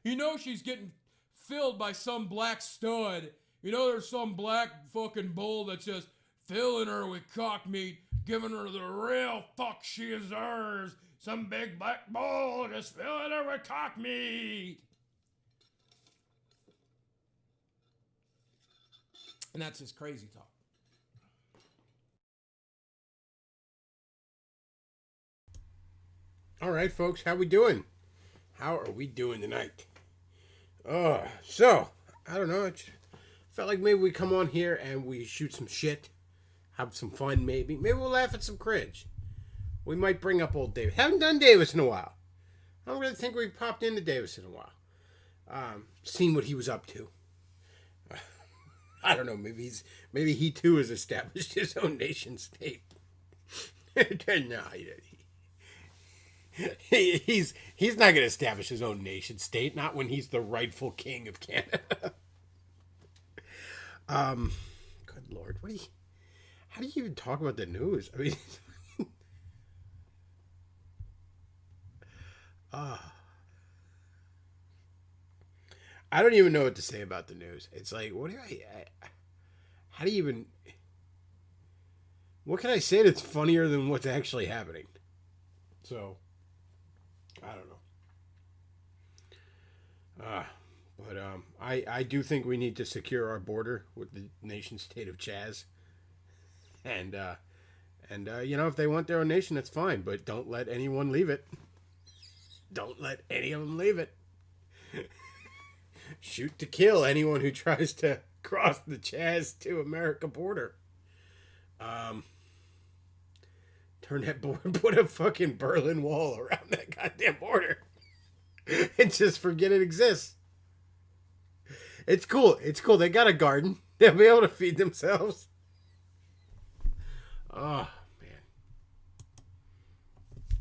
You know she's getting filled by some black stud. You know there's some black fucking bull that's just filling her with cock meat, giving her the real fuck she deserves. Some big black bull just filling her with cock meat. And that's his crazy talk. All right, folks, how we doing? How are we doing tonight? I don't know. It felt like maybe we come on here and we shoot some shit, have some fun. Maybe we'll laugh at some cringe. We might bring up old Davis. Haven't done Davis in a while. I don't really think we've popped into Davis in a while. Seen what he was up to. I don't know. Maybe he too has established his own nation state. No, he's not going to establish his own nation state. Not when he's the rightful king of Canada. Good Lord, how do you even talk about the news? I mean, I don't even know what to say about the news. It's like, how do you even, what can I say that's funnier than what's actually happening? So, I don't know. I do think we need to secure our border with the nation state of Chaz. And if they want their own nation, that's fine. But don't let anyone leave it. Don't let any of them leave it. Shoot to kill anyone who tries to cross the Chaz to America border. Turn that border, put a fucking Berlin Wall around that goddamn border. And just forget it exists. It's cool. They got a garden. They'll be able to feed themselves. Oh,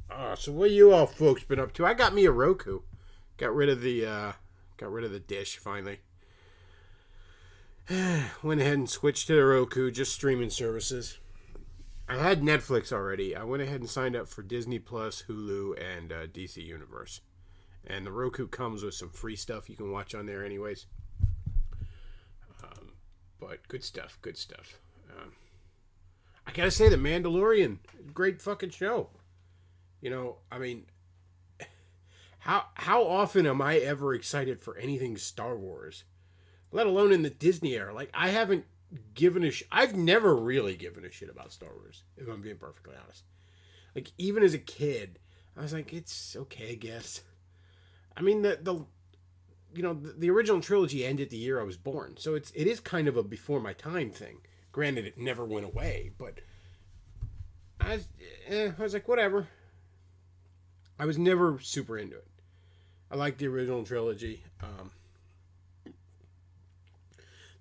man. So what you all folks been up to? I got me a Roku. Got rid of the dish finally. Went ahead and switched to the Roku, just streaming services. I had Netflix already. I went ahead and signed up for Disney Plus, Hulu, and DC Universe. And the Roku comes with some free stuff you can watch on there anyways. But good stuff. I gotta say, The Mandalorian, great fucking show. You know, I mean, how often am I ever excited for anything Star Wars? Let alone in the Disney era. Like, I've never really given a shit about Star Wars, if I'm being perfectly honest. Like, even as a kid, I was like, it's okay, I guess. I mean, the original trilogy ended the year I was born, so it is kind of a before my time thing. Granted, it never went away, but I was like, whatever. I was never super into it. I liked the original trilogy.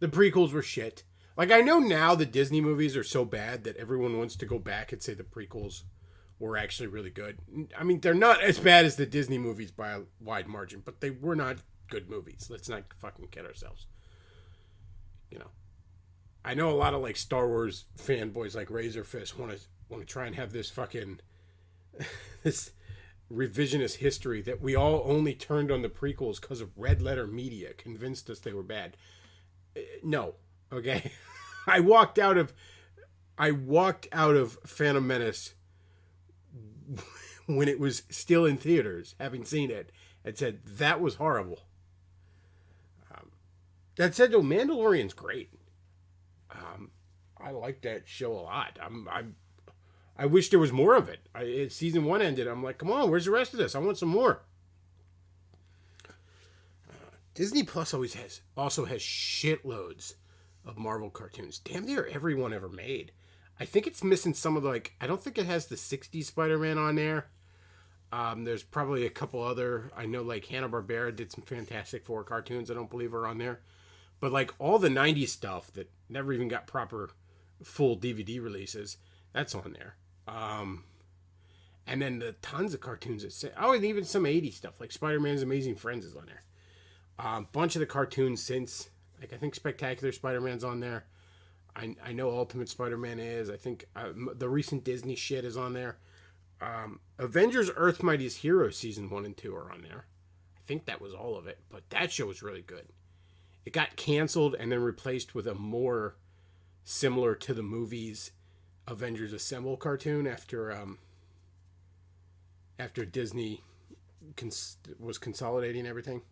The prequels were shit. Like, I know now the Disney movies are so bad that everyone wants to go back and say the prequels were actually really good. I mean, they're not as bad as the Disney movies by a wide margin, but they were not good movies. Let's not fucking kid ourselves. You know, I know a lot of like Star Wars fanboys like Razorfist want to try and have this fucking this revisionist history that we all only turned on the prequels because of red letter media convinced us they were bad. No, okay. I walked out of Phantom Menace when it was still in theaters, having seen it, and said that was horrible. That said, though, Mandalorian's great. I like that show a lot. I wish there was more of it. Season 1 ended. I'm like, come on, where's the rest of this? I want some more. Disney Plus also has shitloads of Marvel cartoons. Damn near every one ever made. I think it's missing some of I don't think it has the 60s Spider-Man on there. There's probably a couple other, I know like Hanna-Barbera did some Fantastic Four cartoons I don't believe are on there. But like all the 90s stuff that never even got proper full DVD releases, that's on there. And then the tons of cartoons that say, and even some 80s stuff, like Spider-Man's Amazing Friends is on there. Bunch of the cartoons since, like I think Spectacular Spider-Man's on there. I know Ultimate Spider-Man is. I think the recent Disney shit is on there. Avengers Earth's Mightiest Heroes Season 1 and 2 are on there. I I think that was all of it, but that show was really good. It got canceled and then replaced with a more similar to the movies Avengers Assemble cartoon after Disney was consolidating everything.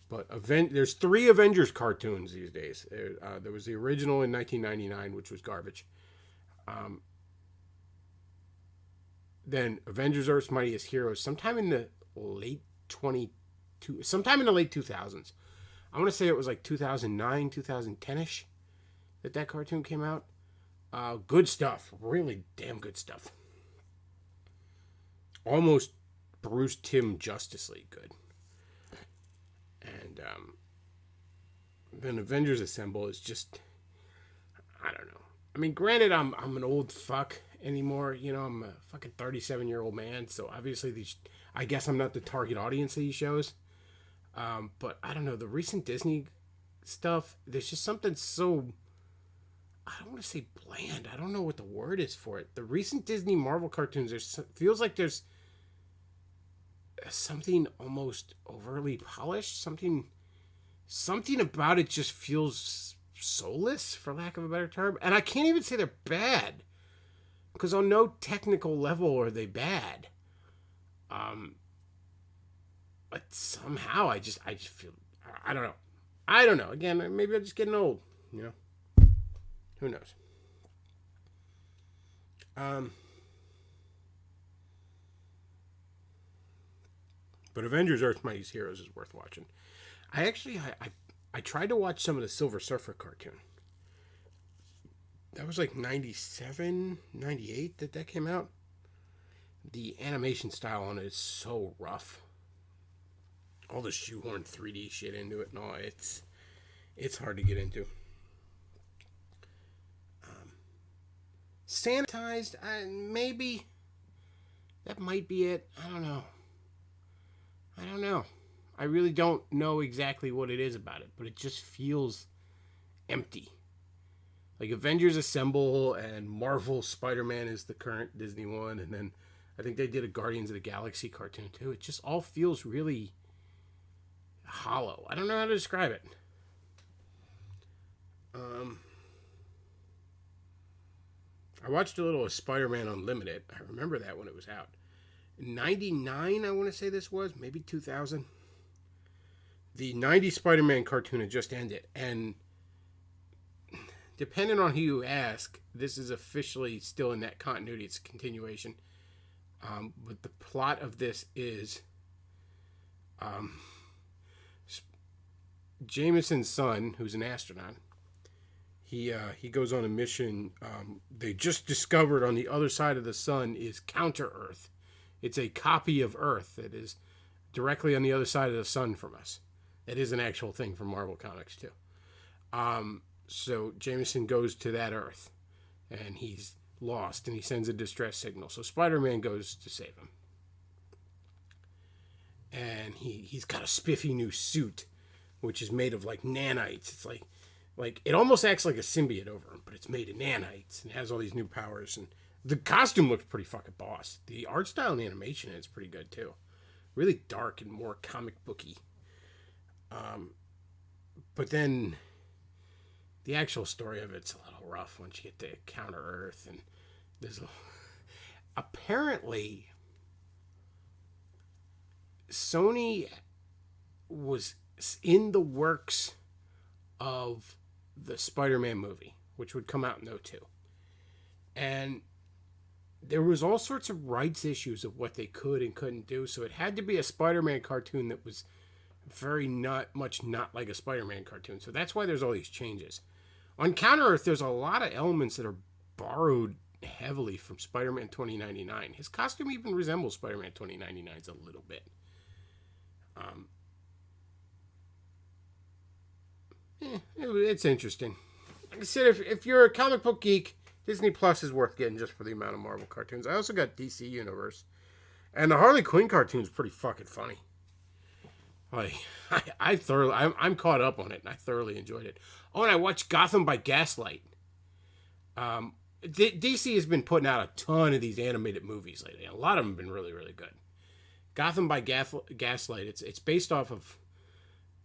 But there's 3 Avengers cartoons these days. There was the original in 1999, which was garbage. Then Avengers Earth's Mightiest Heroes, sometime in the late 2000s. I want to say it was like 2009, 2010-ish that cartoon came out. Good stuff. Really damn good stuff. Almost Bruce Timm Justice League good. And then Avengers Assemble is just, I don't know. I mean, granted, I'm an old fuck anymore. You know, I'm a fucking 37-year-old man, so obviously I guess I'm not the target audience of these shows. But I don't know, the recent Disney stuff, there's just something so, I don't want to say bland. I don't know what the word is for it. The recent Disney Marvel cartoons, feels like there's something almost overly polished. Something about it just feels soulless, for lack of a better term. And I can't even say they're bad, because on no technical level are they bad. But somehow I just feel, I don't know. Again, maybe I'm just getting old, you know. Who knows? But Avengers Earth's Mightiest Heroes is worth watching. I tried to watch some of the Silver Surfer cartoon. That was like 97, 98 that came out. The animation style on it is so rough. All the shoehorn 3D shit into it and all. It's hard to get into. Sanitized, maybe. That might be it. I don't know. I really don't know exactly what it is about it, but it just feels empty. Like Avengers Assemble and Marvel Spider-Man is the current Disney one, and then I think they did a Guardians of the Galaxy cartoon too. It just all feels really hollow. I don't know how to describe it. I watched a little of Spider-Man Unlimited. I remember that when it was out. In 99, I want to say this was, maybe 2000. The 90s Spider-Man cartoon had just ended, and depending on who you ask, this is officially still in that continuity. It's a continuation. But the plot of this is Jameson's son, who's an astronaut, he goes on a mission. They just discovered on the other side of the sun is Counter-Earth. It's a copy of Earth that is directly on the other side of the sun from us. It is an actual thing from Marvel Comics, too. So Jameson goes to that Earth, and he's lost, and he sends a distress signal. So Spider-Man goes to save him. And he's got a spiffy new suit, which is made of, like, nanites. It's like it almost acts like a symbiote over him, but it's made of nanites and has all these new powers. And the costume looks pretty fucking boss. The art style and the animation is pretty good, too. Really dark and more comic booky. But then the actual story of it's a little rough once you get to Counter-Earth, and there's apparently Sony was in the works of the Spider-Man movie, which would come out in 2002. And there was all sorts of rights issues of what they could and couldn't do, so it had to be a Spider-Man cartoon that was very not like a Spider-Man cartoon. So that's why there's all these changes. On Counter-Earth, there's a lot of elements that are borrowed heavily from Spider-Man 2099. His costume even resembles Spider-Man 2099's a little bit. It's interesting. Like I said, if you're a comic book geek, Disney Plus is worth getting just for the amount of Marvel cartoons. I also got DC Universe. And the Harley Quinn cartoon is pretty fucking funny. Like, I'm caught up on it, and I thoroughly enjoyed it. Oh, and I watched Gotham by Gaslight. DC has been putting out a ton of these animated movies lately. A lot of them have been really, really good. Gotham by Gaslight. It's based off of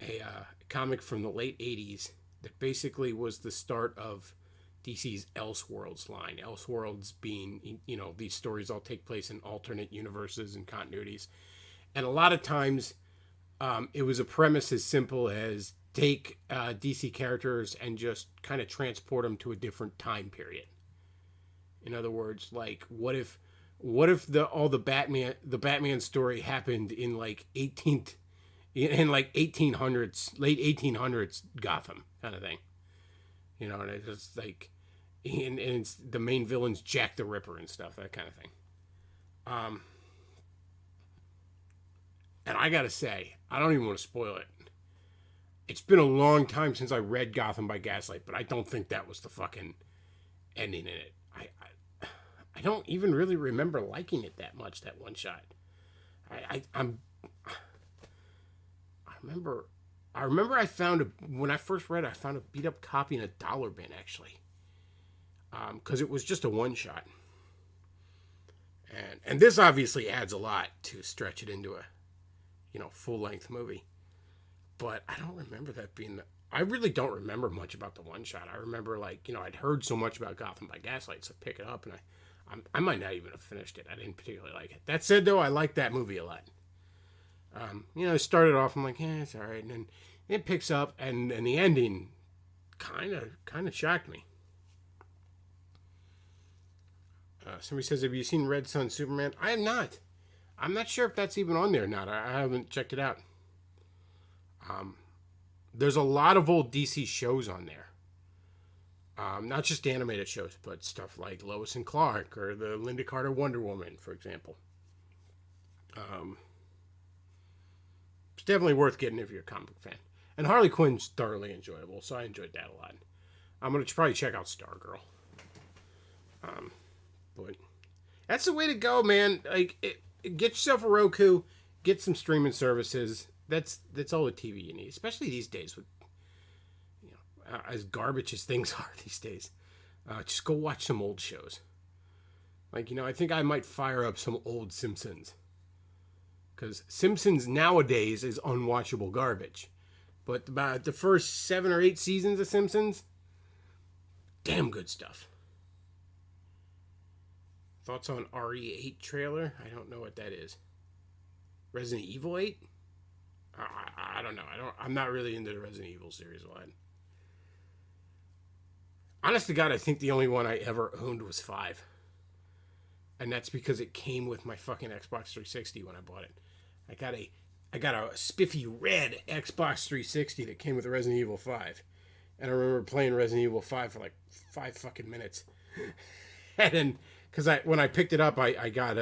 a comic from the late '80s that basically was the start of DC's Elseworlds line. Elseworlds being, these stories all take place in alternate universes and continuities, and a lot of times it was a premise as simple as take DC characters and just kind of transport them to a different time period. In other words, like what if the Batman story happened in like 1800s, late 1800s Gotham kind of thing, and it's just like, and it's the main villain's Jack the Ripper and stuff, that kind of thing. And I gotta say, I don't even want to spoil it. It's been a long time since I read Gotham by Gaslight, but I don't think that was the fucking ending in it. I don't even really remember liking it that much, that one shot. I remember I found when I first read it, I found a beat up copy in a dollar bin actually. Because it was just a one shot. And this obviously adds a lot to stretch it into a full length movie. But I don't remember that being I really don't remember much about the one shot. I remember I'd heard so much about Gotham by Gaslight, so I pick it up and I might not even have finished it. I didn't particularly like it. That said, though, I liked that movie a lot. It started off, I'm like, it's all right. And then it picks up, and the ending kind of shocked me. Somebody says, have you seen Red Son Superman? I have not. I'm not sure if that's even on there or not. I haven't checked it out. There's a lot of old DC shows on there. Not just animated shows, but stuff like Lois and Clark or the Linda Carter Wonder Woman, for example. It's definitely worth getting if you're a comic book fan. And Harley Quinn's thoroughly enjoyable, so I enjoyed that a lot. I'm going to probably check out Stargirl. But that's the way to go, man. Get yourself a Roku, get some streaming services. That's all the TV you need, especially these days with as garbage as things are these days. Just go watch some old shows. I think I might fire up some old Simpsons. Because Simpsons nowadays is unwatchable garbage. But about the first 7 or 8 seasons of Simpsons, damn good stuff. Thoughts on RE8 trailer? I don't know what that is. Resident Evil 8? I don't know. I'm not really into the Resident Evil series a lot. Honest to God, I think the only one I ever owned was 5. And that's because it came with my fucking Xbox 360 when I bought it. I got a spiffy red Xbox 360 that came with Resident Evil 5. And I remember playing Resident Evil 5 for 5 fucking minutes. And then, because when I picked it up, I got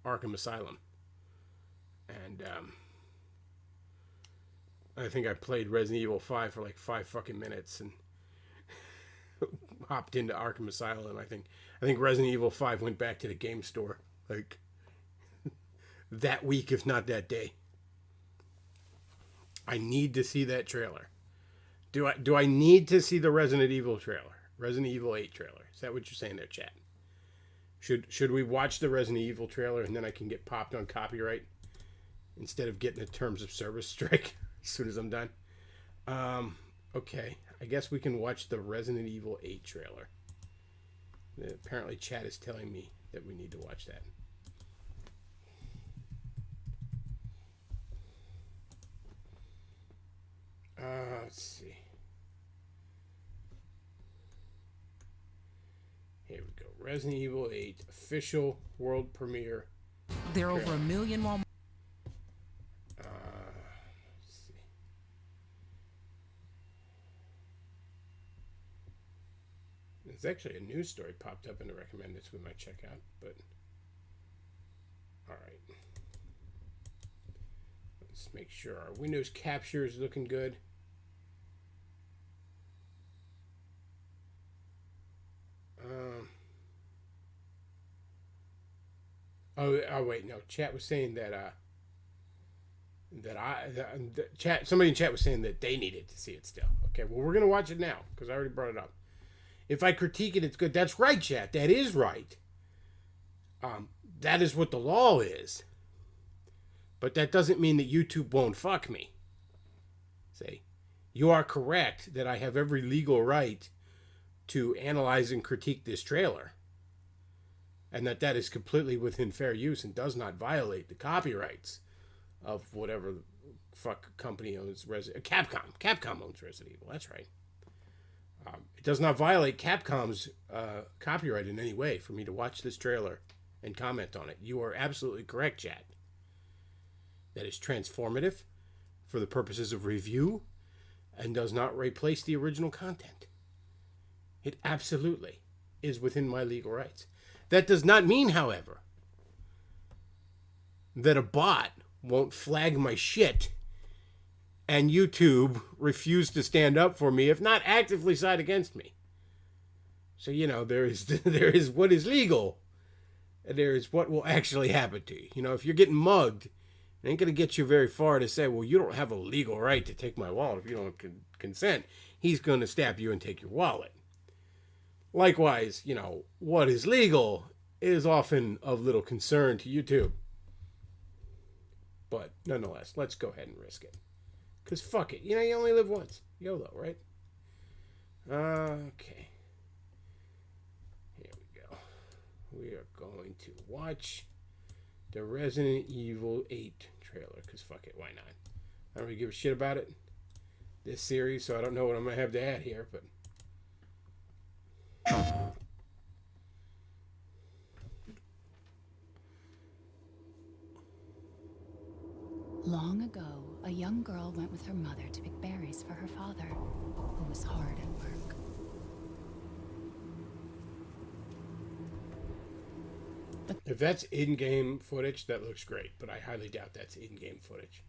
Arkham Asylum. And I think I played Resident Evil 5 for 5 fucking minutes and hopped into Arkham Asylum. I think Resident Evil 5 went back to the game store that week, if not that day. I need to see that trailer. Do I need to see the Resident Evil trailer? Resident Evil 8 trailer. Is that what you're saying there, chat? Should we watch the Resident Evil trailer and then I can get popped on copyright instead of getting a terms of service strike as soon as I'm done? Okay. I guess we can watch the Resident Evil 8 trailer. Apparently chat is telling me that we need to watch that. Let's see. Here we go. Resident Evil 8 official world premiere. There are over 1 million Walmart. Let's see. There's actually a news story popped up in the recommended we might check out, but all right. Let's make sure our Windows capture is looking good. Oh wait, no. Chat was saying that somebody in chat was saying that they needed to see it still. Okay, well we're gonna watch it now because I already brought it up. If I critique it, it's good. That's right, chat. That is right. That is what the law is. But that doesn't mean that YouTube won't fuck me. See, you are correct that I have every legal right to analyze and critique this trailer. And that is completely within fair use and does not violate the copyrights of whatever the fuck company owns Capcom. Capcom owns Resident Evil, that's right. It does not violate Capcom's copyright in any way for me to watch this trailer and comment on it. You are absolutely correct, Chad. That is transformative for the purposes of review and does not replace the original content. It absolutely is within my legal rights. That does not mean, however, that a bot won't flag my shit and YouTube refuse to stand up for me, if not actively side against me. So, there is what is legal, and there is what will actually happen to you. If you're getting mugged, it ain't going to get you very far to say, well, you don't have a legal right to take my wallet if you don't consent. He's going to stab you and take your wallet. Likewise, what is legal is often of little concern to YouTube. But nonetheless, let's go ahead and risk it. Because fuck it. You only live once. YOLO, right? Okay. Here we go. We are going to watch the Resident Evil 8 trailer. Because fuck it, why not? I don't really give a shit about it. This series, so I don't know what I'm going to have to add here, but... Long ago, a young girl went with her mother to pick berries for her father, who was hard at work. If that's in-game footage, that looks great, but I highly doubt that's in-game footage.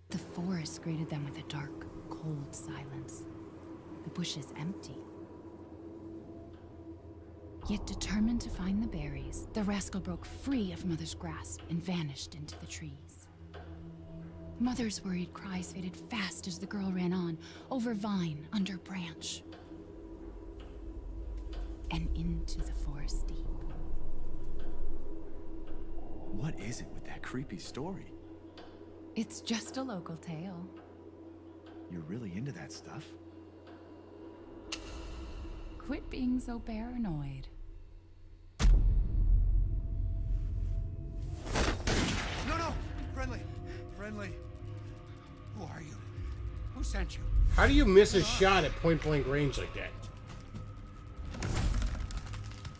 The forest greeted them with a dark, cold silence. The bushes empty. Yet determined to find the berries, the rascal broke free of Mother's grasp and vanished into the trees. Mother's worried cries faded fast as the girl ran on, over vine, under branch, and into the forest deep. What is it with that creepy story? It's just a local tale. You're really into that stuff? Quit being so paranoid. No! Friendly. Who are you? Who sent you? How do you miss a shot at point-blank range like that?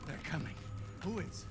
They're coming. Who is?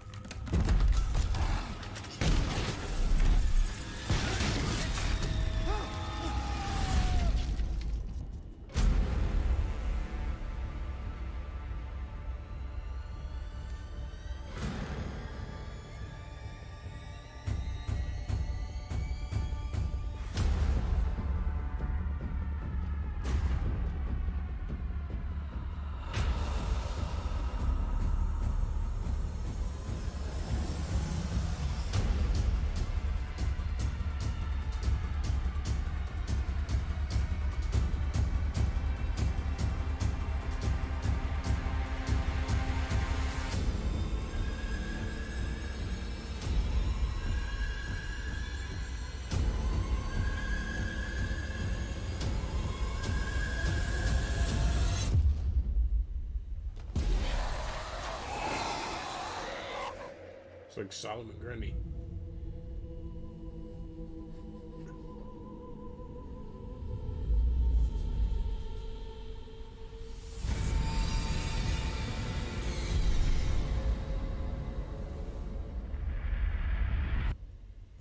It's like Solomon Grundy.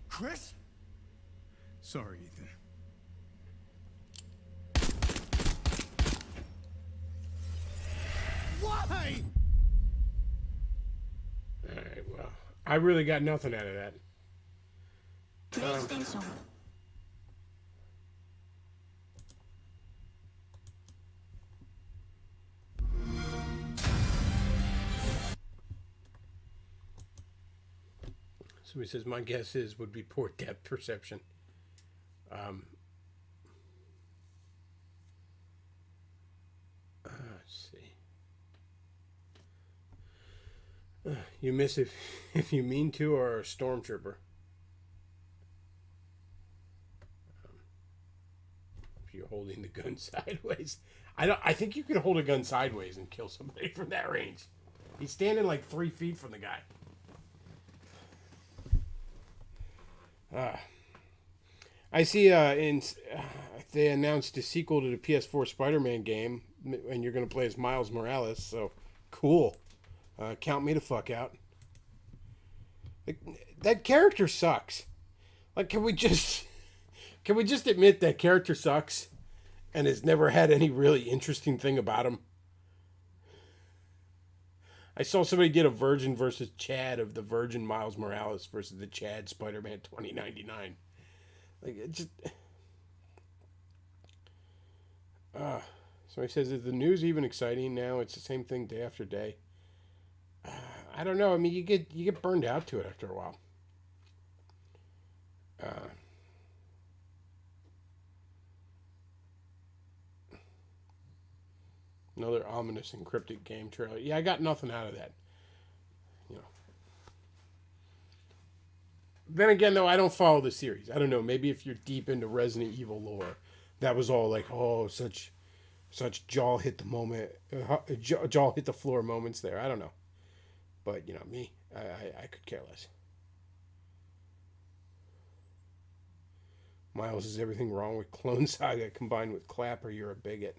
Chris? Sorry, Ethan. Why? Alright, well, I really got nothing out of that. So he says, my guess is would be poor depth perception. Let's see. You miss if you mean to, or a stormtrooper. holding the gun sideways. I think you can hold a gun sideways and kill somebody from that range. He's standing like 3 feet from the guy. I see they announced a sequel to the PS4 Spider-Man game, and you're going to play as Miles Morales, so cool. Count me the fuck out. Like, that character sucks. Like, can we just admit that character sucks and has never had any really interesting thing about him? I saw somebody did a Virgin versus Chad of the Virgin Miles Morales versus the Chad Spider-Man 2099. Like, it just... So he says, is the news even exciting now? It's the same thing day after day. I don't know. I mean, you get burned out to it after a while. Another ominous and cryptic game trailer. Yeah, I got nothing out of that. You know. Then again, though, I don't follow the series. I don't know. Maybe if you're deep into Resident Evil lore, that was all like, oh, such jaw hit the moment, jaw hit the floor moments there. I don't know. But, you know, me, I could care less. Miles, is everything wrong with Clone Saga combined with Clapper? You're a bigot.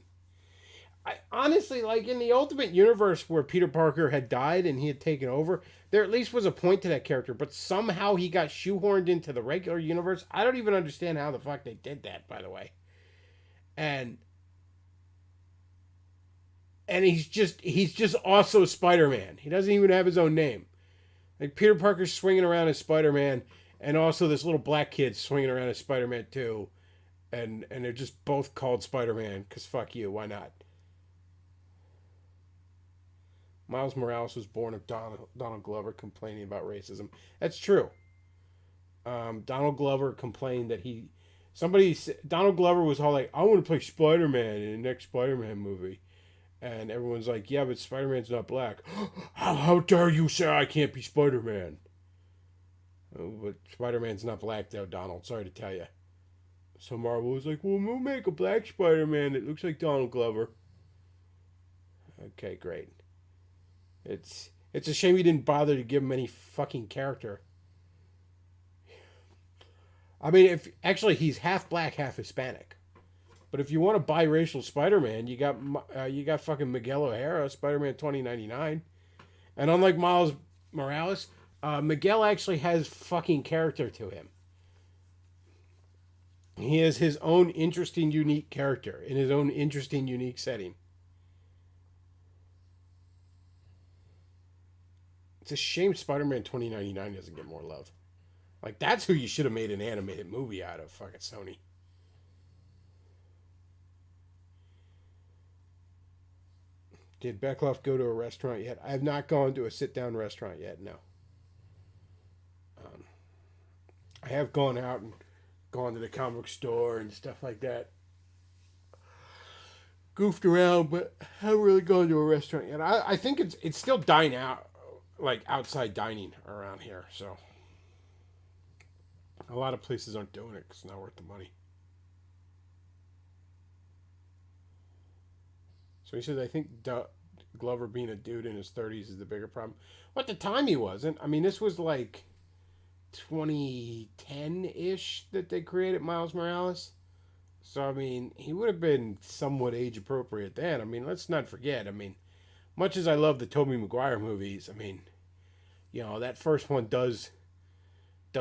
I honestly, like, in the Ultimate Universe where Peter Parker had died and he had taken over, there at least was a point to that character, but somehow he got shoehorned into the regular universe. I don't even understand how the fuck they did that, by the way. And he's just also Spider-Man. He doesn't even have his own name. Like, Peter Parker's swinging around as Spider-Man, and also this little black kid's swinging around as Spider-Man too. And they're just both called Spider-Man, because fuck you, why not? Miles Morales was born of Donald Glover complaining about racism. That's true. Donald Glover complained that Donald Glover was all like, I want to play Spider-Man in the next Spider-Man movie. And everyone's like, yeah, but Spider-Man's not black. How dare you say I can't be Spider-Man? Oh, but Spider-Man's not black, though, Donald. Sorry to tell you. So Marvel was like, well, we'll make a black Spider-Man that looks like Donald Glover. Okay, great. It's a shame you didn't bother to give him any fucking character. I mean, he's half black, half Hispanic. But if you want a biracial Spider-Man, you got fucking Miguel O'Hara, Spider-Man 2099. And unlike Miles Morales, Miguel actually has fucking character to him. He has his own interesting, unique character in his own interesting, unique setting. It's a shame Spider-Man 2099 doesn't get more love. Like, that's who you should have made an animated movie out of, fucking Sony. Did Bechtloff go to a restaurant yet? I have not gone to a sit-down restaurant yet, no. I have gone out and gone to the comic book store and stuff like that. Goofed around, but haven't really gone to a restaurant yet. I think it's still dine out, like outside dining around here, so a lot of places aren't doing it because it's not worth the money. So he says, I think Glover being a dude in his 30s is the bigger problem. Well, at the time he wasn't. I mean, this was like 2010-ish that they created Miles Morales. So, I mean, he would have been somewhat age appropriate then. I mean, let's not forget. I mean, much as I love the Tobey Maguire movies, I mean, you know, that first one does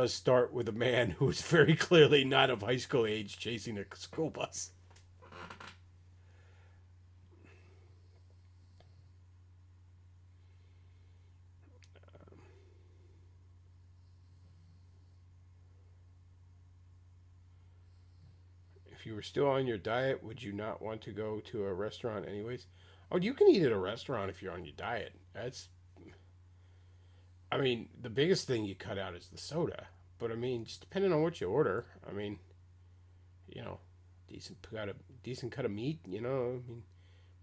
start with a man who is very clearly not of high school age chasing a school bus. If you were still on your diet, would you not want to go to a restaurant anyways? Oh, you can eat at a restaurant if you're on your diet. I mean, the biggest thing you cut out is the soda. But, I mean, just depending on what you order, I mean, you know, decent cut of meat, you know, I mean,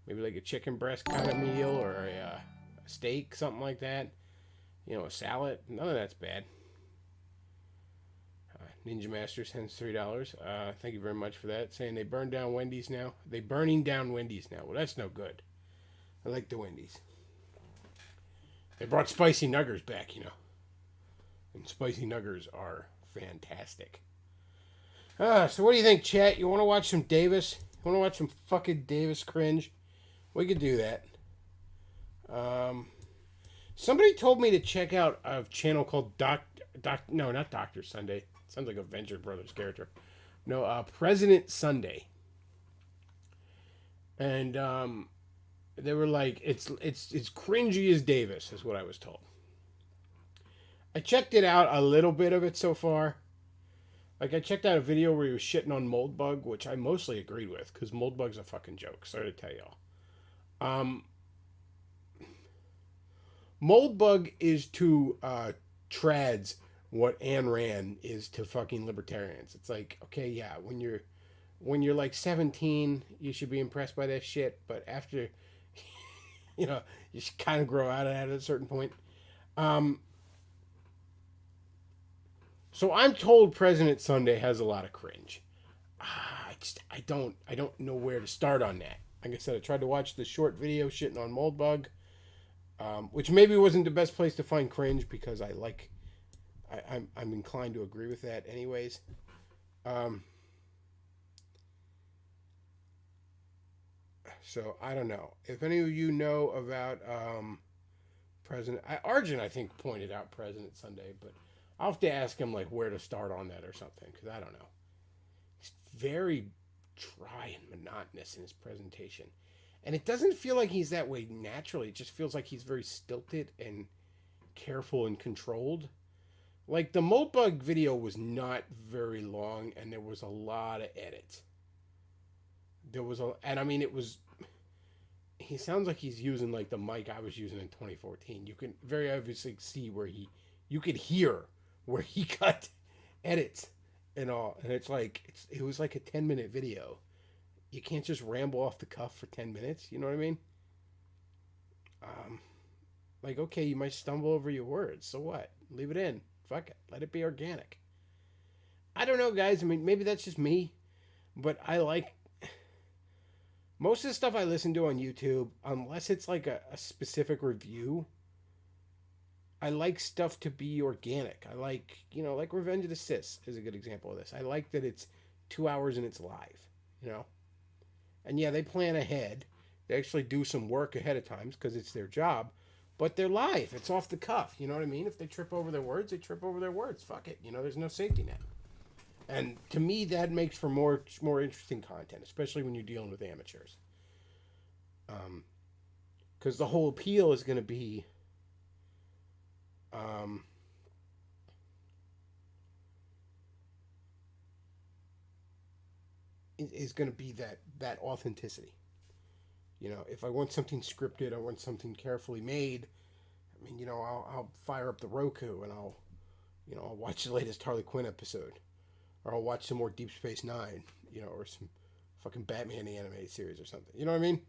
maybe like a chicken breast kind of meal or a steak, something like that. You know, a salad. None of that's bad. Ninja Master sends $3. Thank you very much for that. Saying they burned down Wendy's now. They burning down Wendy's now. Well, that's no good. I like the Wendy's. They brought spicy nuggers back, you know. And spicy nuggers are fantastic. So what do you think, chat? You want to watch some Davis? You want to watch some fucking Davis cringe? We could do that. Somebody told me to check out a channel called no, not Dr. Sunday. Sounds like a Venture Brothers character. No, President Sunday. And they were like, it's cringy as Davis, is what I was told. I checked it out, a little bit of it so far. Like, I checked out a video where he was shitting on Moldbug, which I mostly agreed with, because Moldbug's a fucking joke, sorry to tell y'all. Moldbug is to trads what Ayn Rand is to fucking libertarians. It's like, okay, yeah, when you're like 17, you should be impressed by that shit, but after, you know, you should kind of grow out of that at a certain point. So I'm told President Sunday has a lot of cringe. I don't know where to start on that. Like I said, I tried to watch the short video shitting on Moldbug, which maybe wasn't the best place to find cringe because I'm inclined to agree with that anyways. So I don't know if any of you know about Arjun. I think pointed out President Sunday, but I'll have to ask him like where to start on that or something because I don't know. It's very dry and monotonous in his presentation, and it doesn't feel like he's that way naturally. It just feels like he's very stilted and careful and controlled. Like the Moldbug video was not very long, and there was a lot of edits. And I mean, he sounds like he's using like the mic I was using in 2014. You can very obviously see where you could hear where he cut edits and all. And it's like, it was like a 10-minute video. You can't just ramble off the cuff for 10 minutes. You know what I mean? Like, okay, you might stumble over your words. So what? Leave it in. Fuck it. Let it be organic. I don't know, guys. I mean, maybe that's just me, but I like most of the stuff I listen to on YouTube, unless it's like a specific review, I like stuff to be organic. I like, you know, like Revenge of the Sith is a good example of this. I like that it's 2 hours and it's live, you know? And yeah, they plan ahead. They actually do some work ahead of time because it's their job, but they're live. It's off the cuff. You know what I mean? If they trip over their words, they trip over their words. Fuck it. You know, there's no safety net. And to me, that makes for more interesting content, especially when you're dealing with amateurs. Because the whole appeal is going to be that authenticity. You know, if I want something scripted, I want something carefully made. I mean, you know, I'll fire up the Roku and I'll watch the latest Harley Quinn episode, or I'll watch some more Deep Space Nine, you know, or some fucking Batman the animated series or something. You know what I mean?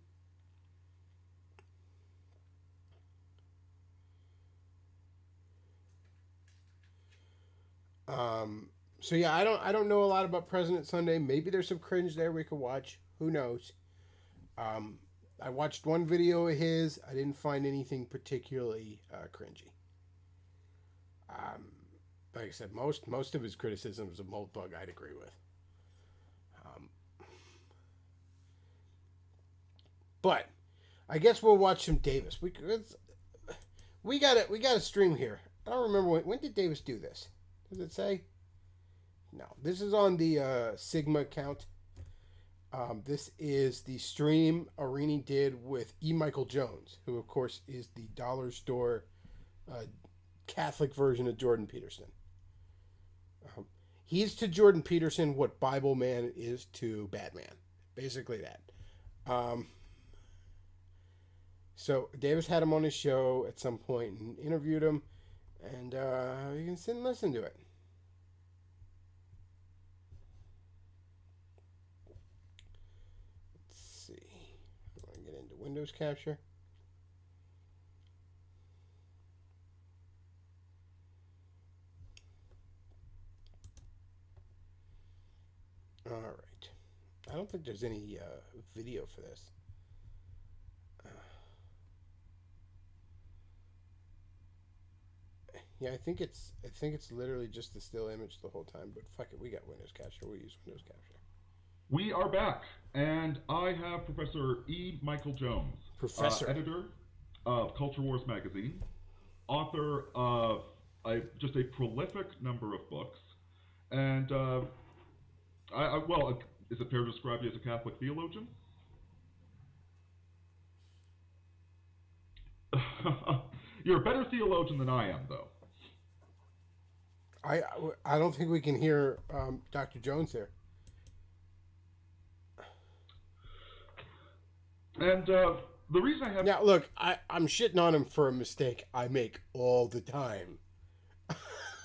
So yeah, I don't know a lot about President Sunday. Maybe there's some cringe there we could watch. Who knows? I watched one video of his. I didn't find anything particularly cringy. Like I said, most of his criticisms of Moldbug I'd agree with. But I guess we'll watch some Davis. We got a stream here. I don't remember when did Davis do this? Does it say? No, this is on the Sigma account. This is the stream Arini did with E. Michael Jones, who of course is the dollar store Catholic version of Jordan Peterson. He's to Jordan Peterson what Bible Man is to Batman. Basically that. So Davis had him on his show at some point and interviewed him, and you can sit and listen to it. Let's see. I want to get into Windows Capture. I don't think there's any video for this. Yeah, I think it's literally just the still image the whole time. But fuck it, we got Windows Capture. We use Windows Capture. We are back, and I have Professor E. Michael Jones, Professor, editor of Culture Wars magazine, author of just a prolific number of books, and well, is it fair to describe you as a Catholic theologian? You're a better theologian than I am, though. I don't think we can hear Dr. Jones there. And the reason I have... Now, look, I'm shitting on him for a mistake I make all the time.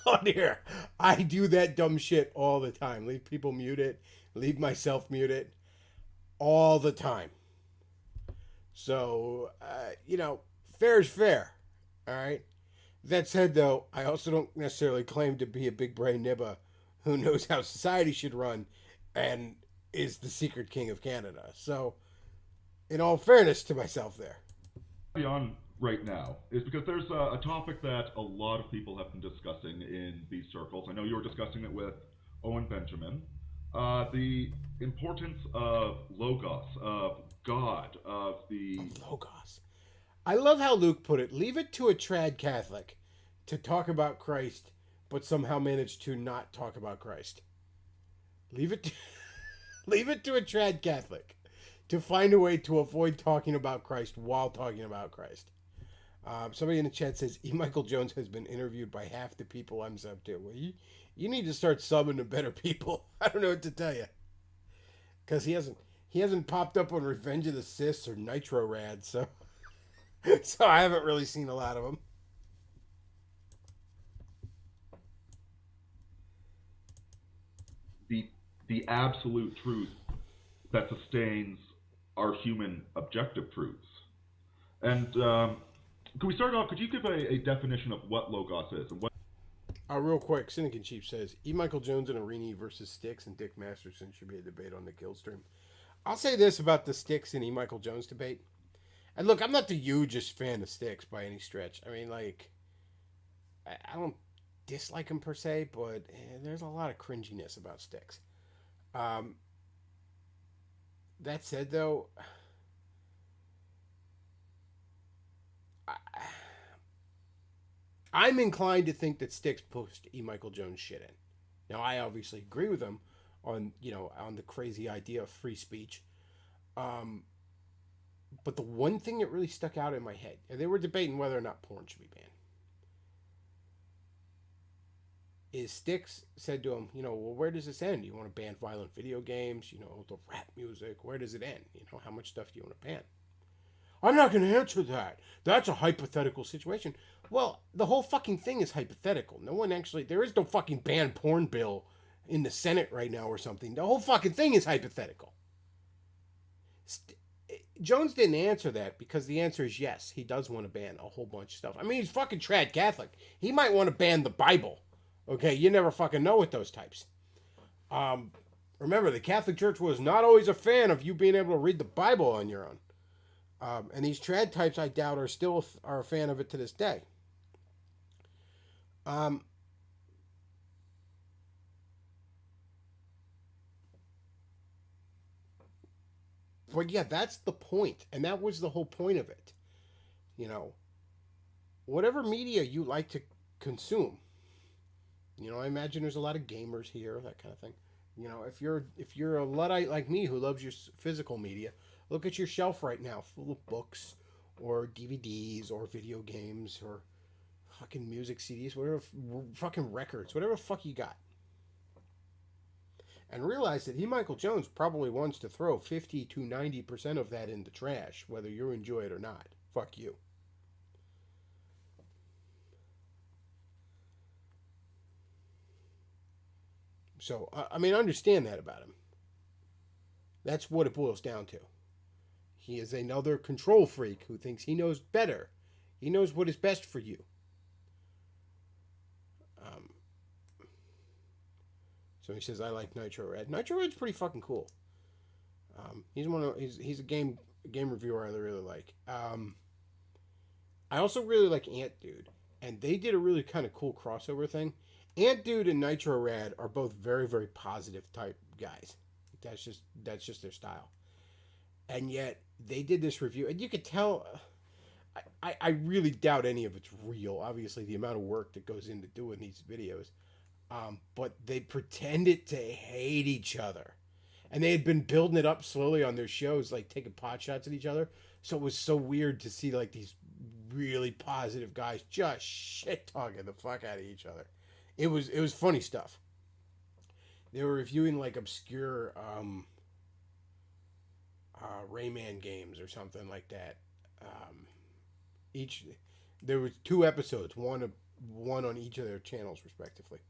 On here. I do that dumb shit all the time. Leave people muted. Leave myself muted. All the time. So, fair is fair. All right? That said, though, I also don't necessarily claim to be a big brain nibba who knows how society should run and is the secret king of Canada. So, in all fairness to myself there. On right now is because there's a topic that a lot of people have been discussing in these circles. I know you were discussing it with Owen Benjamin. The importance of Logos, of God, of the... Logos. I love how Luke put it. Leave it to a trad Catholic to talk about Christ, but somehow manage to not talk about Christ. Leave it to a trad Catholic to find a way to avoid talking about Christ while talking about Christ. Somebody in the chat says, E. Michael Jones has been interviewed by half the people I'm sub to. Well, you need to start subbing to better people. I don't know what to tell you. Because he hasn't popped up on Revenge of the Sith or Nitro Rad, so I haven't really seen a lot of them. The absolute truth that sustains our human objective truths. And could we start off, could you give a definition of what Logos is? And what? Real quick, Cynic Chief says, E. Michael Jones and Arini versus Styx and Dick Masterson should be a debate on the kill stream. I'll say this about the Styx and E. Michael Jones debate. And look, I'm not the hugest fan of Styx by any stretch. I mean, like, I don't dislike him per se, but there's a lot of cringiness about Styx. That said, though, I'm inclined to think that Styx pushed E. Michael Jones shit in. Now, I obviously agree with him on the crazy idea of free speech. But the one thing that really stuck out in my head, and they were debating whether or not porn should be banned, is Styx said to him, well, where does this end? Do you want to ban violent video games? The rap music? Where does it end? How much stuff do you want to ban? I'm not going to answer that. That's a hypothetical situation. Well, the whole fucking thing is hypothetical. There is no fucking ban porn bill in the Senate right now or something. The whole fucking thing is hypothetical. Jones didn't answer that because the answer is yes. He does want to ban a whole bunch of stuff. I mean, he's fucking trad Catholic. He might want to ban the Bible. Okay, you never fucking know with those types. Remember, the Catholic Church was not always a fan of you being able to read the Bible on your own. And these trad types, I doubt, are still a fan of it to this day. But yeah, that's the point. And that was the whole point of it. Whatever media you like to consume. I imagine there's a lot of gamers here, that kind of thing. If you're a Luddite like me who loves your physical media, look at your shelf right now, full of books or DVDs or video games or fucking music CDs, whatever, fucking records, whatever the fuck you got. And realize that Michael Jones probably wants to throw 50 to 90% of that in the trash, whether you enjoy it or not. Fuck you. So, understand that about him. That's what it boils down to. He is another control freak who thinks he knows better. He knows what is best for you. So he says, I like Nitro Red. Nitro Red's pretty fucking cool. He's a game reviewer I really like. I also really like Ant Dude, and they did a really kind of cool crossover thing. Ant Dude and Nitro Rad are both very, very positive type guys. That's just their style. And yet they did this review, and you could tell. I really doubt any of it's real. Obviously, the amount of work that goes into doing these videos, but they pretended to hate each other, and they had been building it up slowly on their shows, like taking pot shots at each other. So it was so weird to see like these really positive guys just shit talking the fuck out of each other. It was funny stuff. They were reviewing like obscure Rayman games or something like that. There was 2 episodes, one on each of their channels respectively.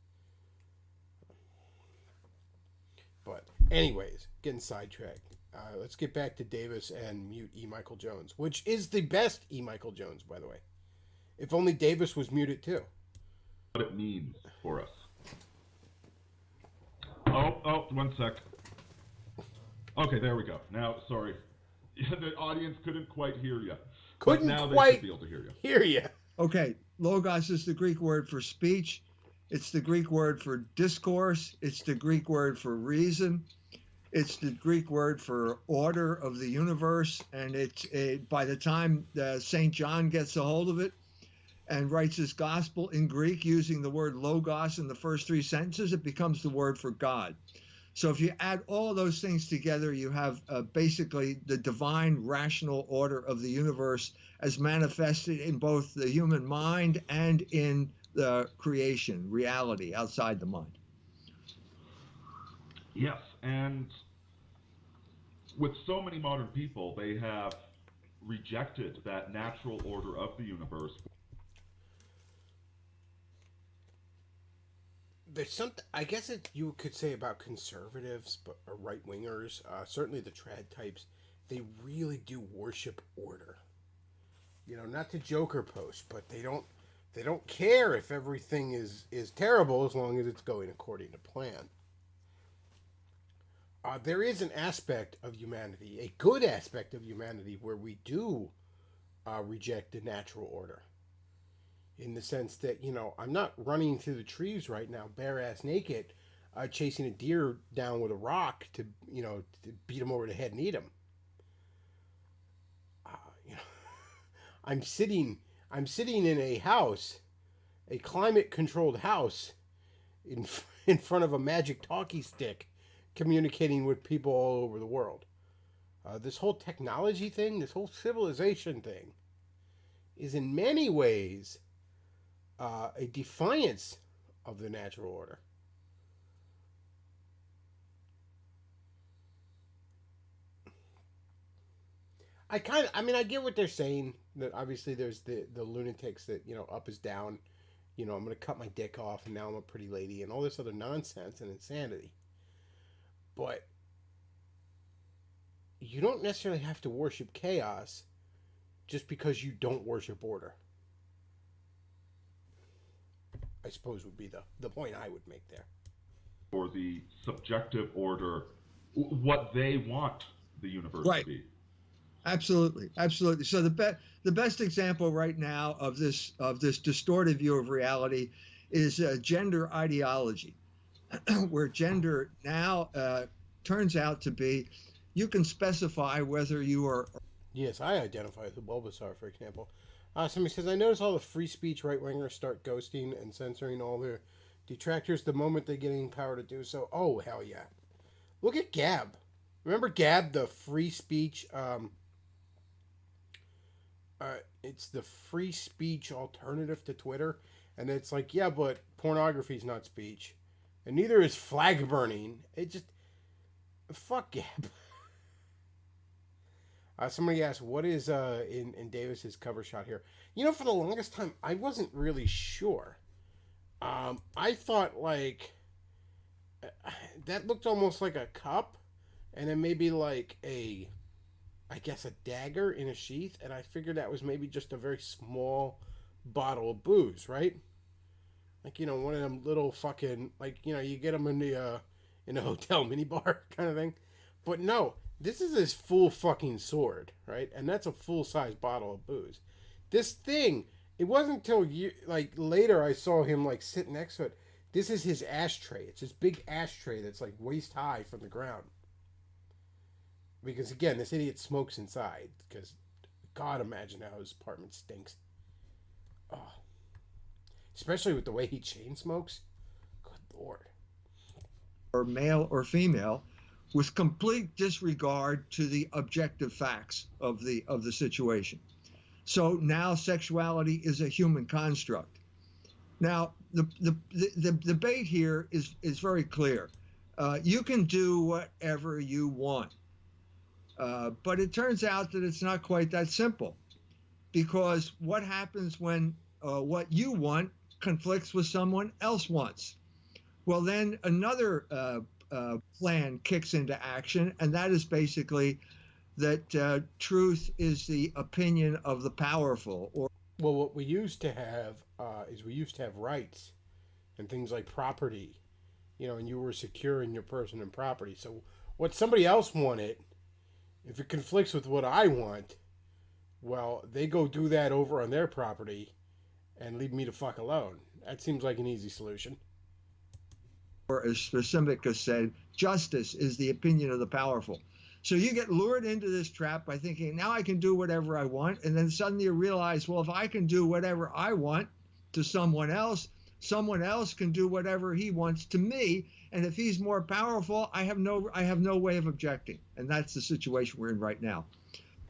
But anyways, getting sidetracked. Let's get back to Davis and mute E. Michael Jones, which is the best E. Michael Jones, by the way. If only Davis was muted too. What it means for us. Oh, 1 sec. Okay, there we go. Now, sorry. The audience couldn't quite hear you. But now they should be able to hear you. Okay, logos is the Greek word for speech. It's the Greek word for discourse. It's the Greek word for reason. It's the Greek word for order of the universe. And by the time St. John gets a hold of it and writes his gospel in Greek using the word logos in the first 3 sentences, it becomes the word for God. So if you add all those things together, you have basically the divine rational order of the universe as manifested in both the human mind and in the creation, reality outside the mind. Yes, and with so many modern people, they have rejected that natural order of the universe. There's something, I guess you could say about conservatives or right-wingers, certainly the trad types, they really do worship order. You know, not to Joker post, but they don't care if everything is terrible as long as it's going according to plan. There is an aspect of humanity, a good aspect of humanity, where we do reject the natural order. In the sense that, you know, I'm not running through the trees right now, bare-ass naked, chasing a deer down with a rock to beat him over the head and eat him. I'm sitting in a house, a climate-controlled house, in front of a magic talkie stick, communicating with people all over the world. This whole technology thing, this whole civilization thing, is in many ways a defiance of the natural order. I get what they're saying, that obviously there's the lunatics that, up is down, I'm going to cut my dick off and now I'm a pretty lady and all this other nonsense and insanity. But you don't necessarily have to worship chaos just because you don't worship order. I suppose would be the point I would make there. Or the subjective order, what they want the universe to be. Absolutely. So the best example right now of this distorted view of reality is gender ideology, where gender now turns out to be, you can specify whether you are. Yes, I identify as a Bulbasaur, for example. Somebody says, I notice all the free speech right-wingers start ghosting and censoring all their detractors the moment they get any power to do so. Oh, hell yeah. Look at Gab. Remember Gab, the free speech, it's the free speech alternative to Twitter. And it's like, yeah, but pornography is not speech. And neither is flag burning. It just, fuck Gab. Somebody asked, what is in Davis's cover shot here? For the longest time, I wasn't really sure. I thought, like, that looked almost like a cup, and then maybe like a dagger in a sheath, and I figured that was maybe just a very small bottle of booze, right? Like, one of them little fucking, like, you get them in the in a hotel minibar kind of thing. But no, This is his full fucking sword, right? And that's a full-size bottle of booze. This thing, it wasn't until later I saw him like sit next to it. This is his ashtray. It's this big ashtray that's like waist high from the ground. Because again, this idiot smokes inside. Because God, imagine how his apartment stinks. Oh. Especially with the way he chain smokes. Good Lord. Or male or female, with complete disregard to the objective facts of the situation. So now sexuality is a human construct. Now the debate here is very clear. You can do whatever you want, but it turns out that it's not quite that simple, because what happens when what you want conflicts with someone else wants? Well, then another plan kicks into action, and that is basically that truth is the opinion of the powerful. Or well, what we used to have is we used to have rights and things like property, and you were secure in your person and property. So what somebody else wanted, if it conflicts with what I want, well, they go do that over on their property and leave me the fuck alone. That seems like an easy solution. Or as Specimica said, justice is the opinion of the powerful. So you get lured into this trap by thinking, now I can do whatever I want. And then suddenly you realize, well, if I can do whatever I want to someone else can do whatever he wants to me. And if he's more powerful, I have no way of objecting. And that's the situation we're in right now.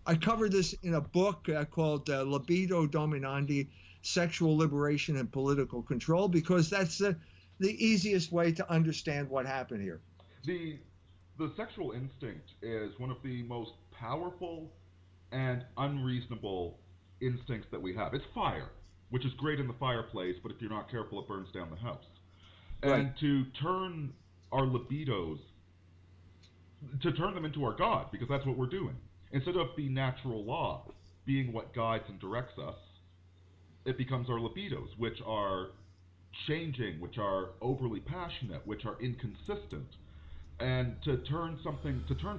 I covered this in a book called Libido Dominandi, Sexual Liberation and Political Control, because that's the easiest way to understand what happened here. The sexual instinct is one of the most powerful and unreasonable instincts that we have. It's fire, which is great in the fireplace, but if you're not careful, it burns down the house. Right. And to turn our libidos, to turn them into our God, because that's what we're doing. Instead of the natural law being what guides and directs us, it becomes our libidos, which are changing, which are overly passionate, which are inconsistent. And to turn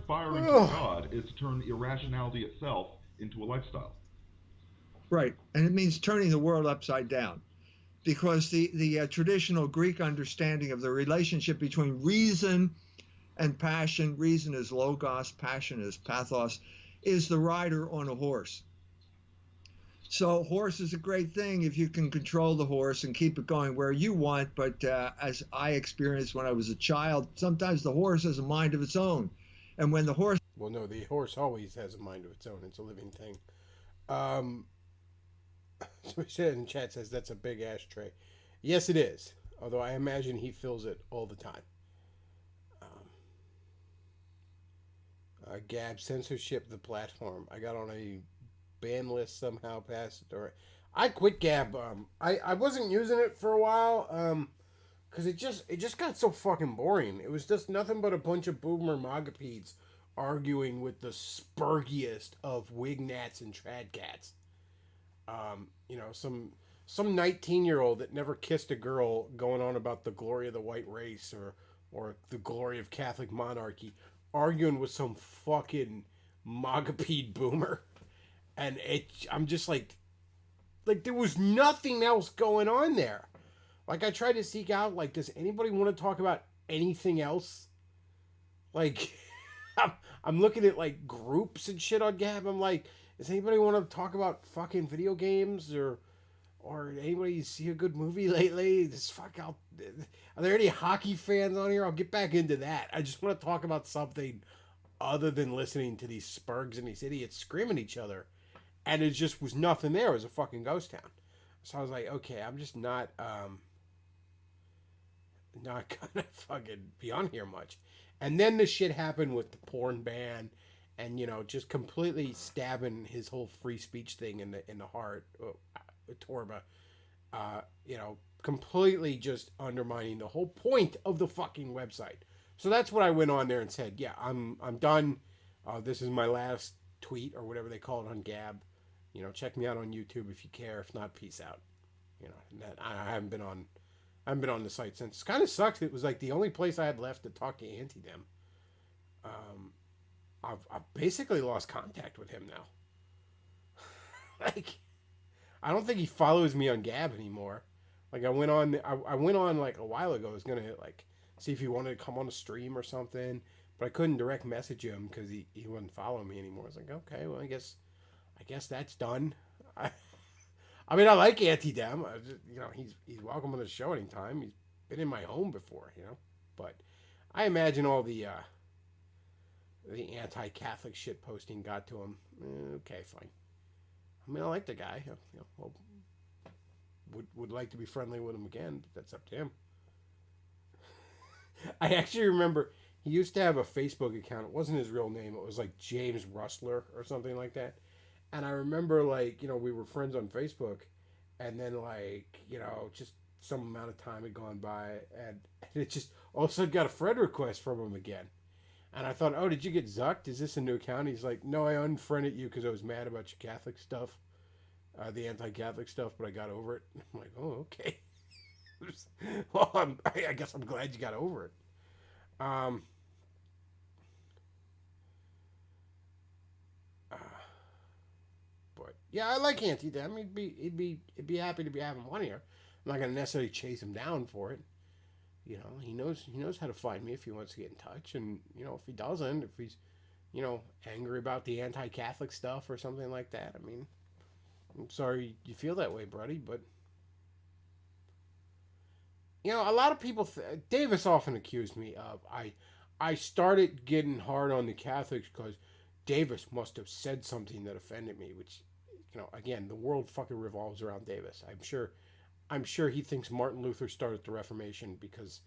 fire into God is to turn irrationality itself into a lifestyle. Right, and it means turning the world upside down, because the traditional Greek understanding of the relationship between reason and passion, reason is logos, passion is pathos, is the rider on a horse. So horse is a great thing if you can control the horse and keep it going where you want. But as I experienced when I was a child, sometimes the horse has a mind of its own. And when the horse... Well, no, the horse always has a mind of its own. It's a living thing. So he said in chat, says that's a big ashtray. Yes, it is. Although I imagine he fills it all the time. Gab, censorship the platform. I got on a ban list somehow past it, or I quit Gab. I wasn't using it for a while because it just got so fucking boring. It was just nothing but a bunch of boomer magapedes arguing with the spurgiest of wignats and tradcats. Some 19-year-old that never kissed a girl going on about the glory of the white race or the glory of Catholic monarchy, arguing with some fucking magapede boomer. And I'm just like there was nothing else going on there. Like, I tried to seek out, like, does anybody want to talk about anything else? Like, I'm looking at, like, groups and shit on Gab. I'm like, does anybody want to talk about fucking video games or anybody see a good movie lately? Are there any hockey fans on here? I'll get back into that. I just want to talk about something other than listening to these spurgs and these idiots screaming at each other. And it just was nothing there. It was a fucking ghost town. So I was like, okay, I'm just not gonna fucking be on here much. And then this shit happened with the porn ban, and just completely stabbing his whole free speech thing in the heart. Torba, completely just undermining the whole point of the fucking website. So that's what I went on there and said, yeah, I'm done. This is my last tweet or whatever they call it on Gab. Check me out on YouTube if you care. If not, peace out. I haven't been on the site since. It kind of sucks. It was like the only place I had left to talk to Auntie them. I've basically lost contact with him now. Like, I don't think he follows me on Gab anymore. Like, I went on like a while ago. I was gonna like see if he wanted to come on a stream or something, but I couldn't direct message him because he wouldn't follow me anymore. I was like, okay, well, I guess that's done. I mean, I like Auntie Dem. He's welcome on the show anytime. He's been in my home before, But I imagine all the anti-Catholic shit posting got to him. Okay, fine. I mean, I like the guy. Well, would like to be friendly with him again, but that's up to him. I actually remember he used to have a Facebook account. It wasn't his real name. It was like James Rustler or something like that. And I remember, we were friends on Facebook, and then, just some amount of time had gone by, and it just all of a sudden got a friend request from him again. And I thought, oh, did you get zucked? Is this a new account? He's like, no, I unfriended you because I was mad about your Catholic stuff, the anti-Catholic stuff, but I got over it. I'm like, oh, okay. Well, I guess I'm glad you got over it. But yeah, I like Auntie Dem. He'd be happy to be having one here. I'm not gonna necessarily chase him down for it. He knows how to find me if he wants to get in touch, and if he doesn't, if he's angry about the anti-Catholic stuff or something like that. I mean, I'm sorry you feel that way, buddy, but a lot of people. Davis often accused me of I started getting hard on the Catholics because Davis must have said something that offended me, which, again, the world fucking revolves around Davis. I'm sure he thinks Martin Luther started the Reformation because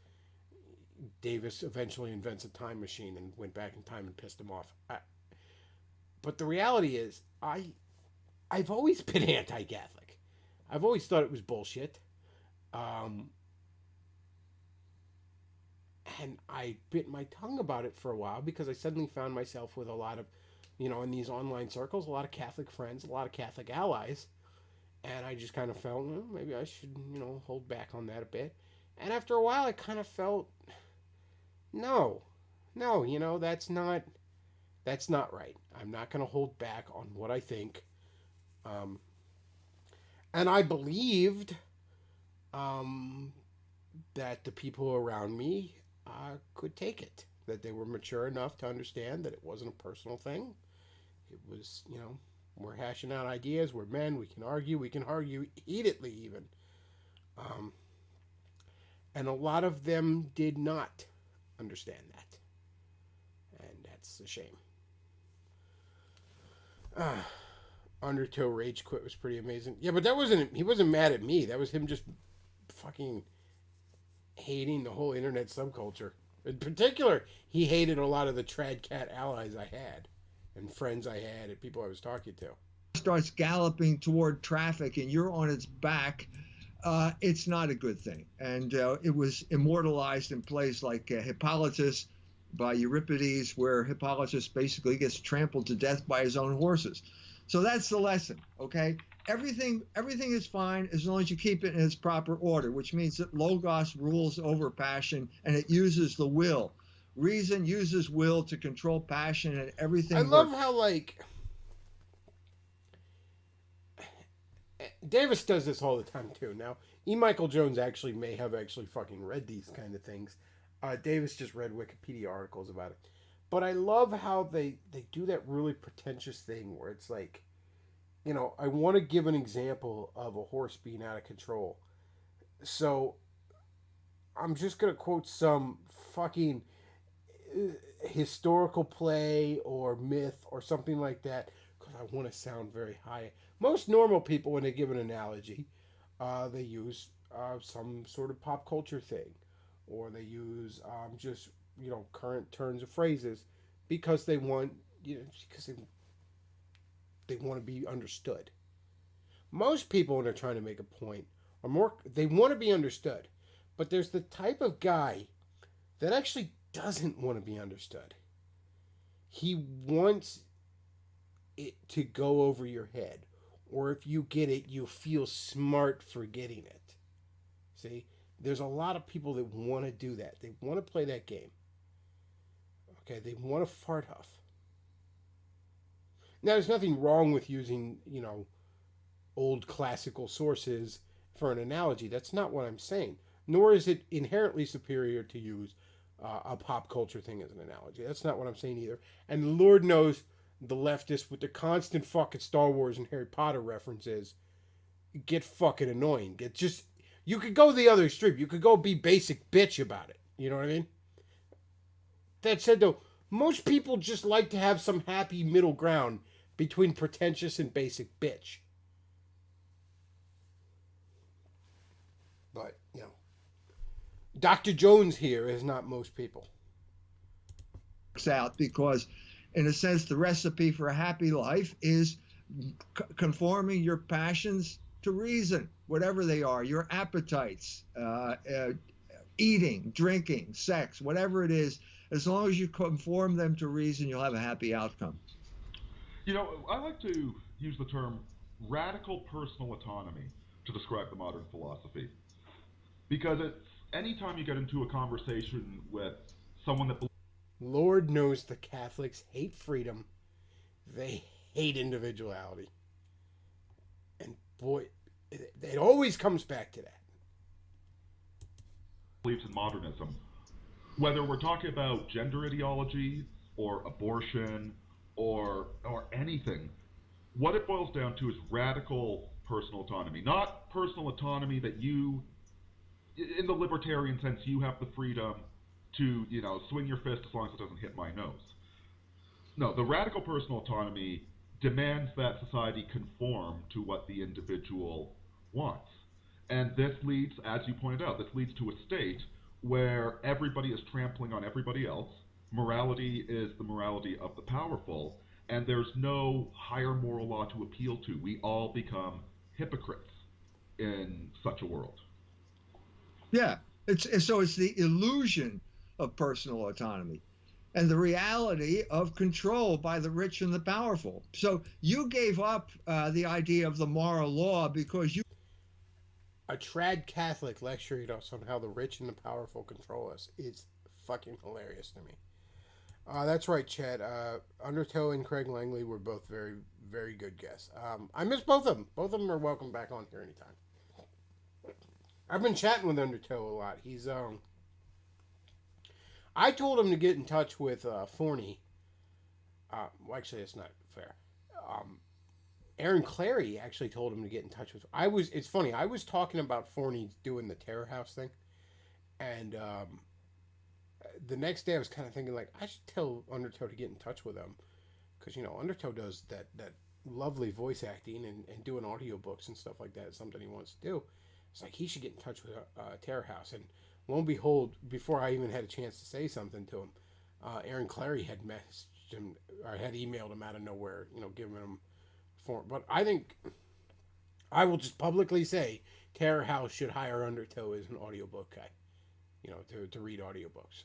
Davis eventually invents a time machine and went back in time and pissed him off. But the reality is, I've always been anti-Catholic. I've always thought it was bullshit. And I bit my tongue about it for a while because I suddenly found myself with a lot of, in these online circles, a lot of Catholic friends, a lot of Catholic allies. And I just kind of felt, well, maybe I should, hold back on that a bit. And after a while, I kind of felt, no, that's not right. I'm not going to hold back on what I think. And I believed that the people around me could take it, that they were mature enough to understand that it wasn't a personal thing. It was, we're hashing out ideas. We're men. We can argue heatedly even. And a lot of them did not understand that. And that's a shame. Undertow Rage Quit was pretty amazing. Yeah, but he wasn't mad at me. That was him just fucking hating the whole internet subculture. In particular, he hated a lot of the trad cat allies I had and friends I had and people I was talking to. Starts galloping toward traffic and you're on its back, it's not a good thing. And it was immortalized in plays like Hippolytus by Euripides, where Hippolytus basically gets trampled to death by his own horses. So that's the lesson, okay? Everything is fine as long as you keep it in its proper order, which means that Logos rules over passion and it uses the will. Reason uses will to control passion and everything. I love how, Davis does this all the time, too. Now, E. Michael Jones may have fucking read these kind of things. Davis just read Wikipedia articles about it. But I love how they do that really pretentious thing where it's like, I want to give an example of a horse being out of control. So I'm just going to quote some fucking historical play or myth or something like that because I want to sound very high. Most normal people, when they give an analogy, they use some sort of pop culture thing, or they use just current turns of phrases because they want because they want to be understood. Most people, when they're trying to make a point, they want to be understood, but there's the type of guy that actually doesn't want to be understood. He wants it to go over your head, or if you get it, you feel smart for getting it. See, there's a lot of people that want to do that. They want to play that game. Okay, they want to fart huff. Now, there's nothing wrong with using, old classical sources for an analogy. That's not what I'm saying. Nor is it inherently superior to use a pop culture thing as an analogy. That's not what I'm saying either. And Lord knows the leftists with the constant fucking Star Wars and Harry Potter references get fucking annoying. You could go the other extreme. You could go be basic bitch about it. You know what I mean? That said, though, most people just like to have some happy middle ground between pretentious and basic bitch. But, Dr. Jones here is not most people. Out because, in a sense, the recipe for a happy life is conforming your passions to reason, whatever they are, your appetites, eating, drinking, sex, whatever it is. As long as you conform them to reason, you'll have a happy outcome. I like to use the term radical personal autonomy to describe the modern philosophy. Because it's anytime you get into a conversation with someone that... Lord knows the Catholics hate freedom. They hate individuality. And boy, it always comes back to that. Believes in modernism. Whether we're talking about gender ideology or abortion or anything, what it boils down to is radical personal autonomy. Not personal autonomy that you, in the libertarian sense, you have the freedom to, swing your fist as long as it doesn't hit my nose. No, the radical personal autonomy demands that society conform to what the individual wants. And this leads, as you pointed out, this leads to a state where everybody is trampling on everybody else. Morality is the morality of the powerful, and there's no higher moral law to appeal to. We all become hypocrites in such a world. Yeah, it's the illusion of personal autonomy and the reality of control by the rich and the powerful. So you gave up the idea of the moral law because you... A trad Catholic lecturing us on how the rich and the powerful control us is fucking hilarious to me. That's right, Chad. Undertow and Craig Langley were both very, very good guests. I miss both of them. Both of them are welcome back on here anytime. I've been chatting with Undertow a lot. He's I told him to get in touch with Forney. Well, actually, that's not fair. Aaron Clary actually told him to get in touch with. It's funny. I was talking about Forney doing the Terror House thing, and the next day I was kind of thinking I should tell Undertow to get in touch with him, because Undertow does that lovely voice acting and doing audiobooks and stuff like that. It's something he wants to do. It's he should get in touch with Terror House, and lo and behold, before I even had a chance to say something to him, Aaron Clary had messaged him or had emailed him out of nowhere, giving him form. But I think I will just publicly say Terror House should hire Undertow as an audiobook guy, to read audiobooks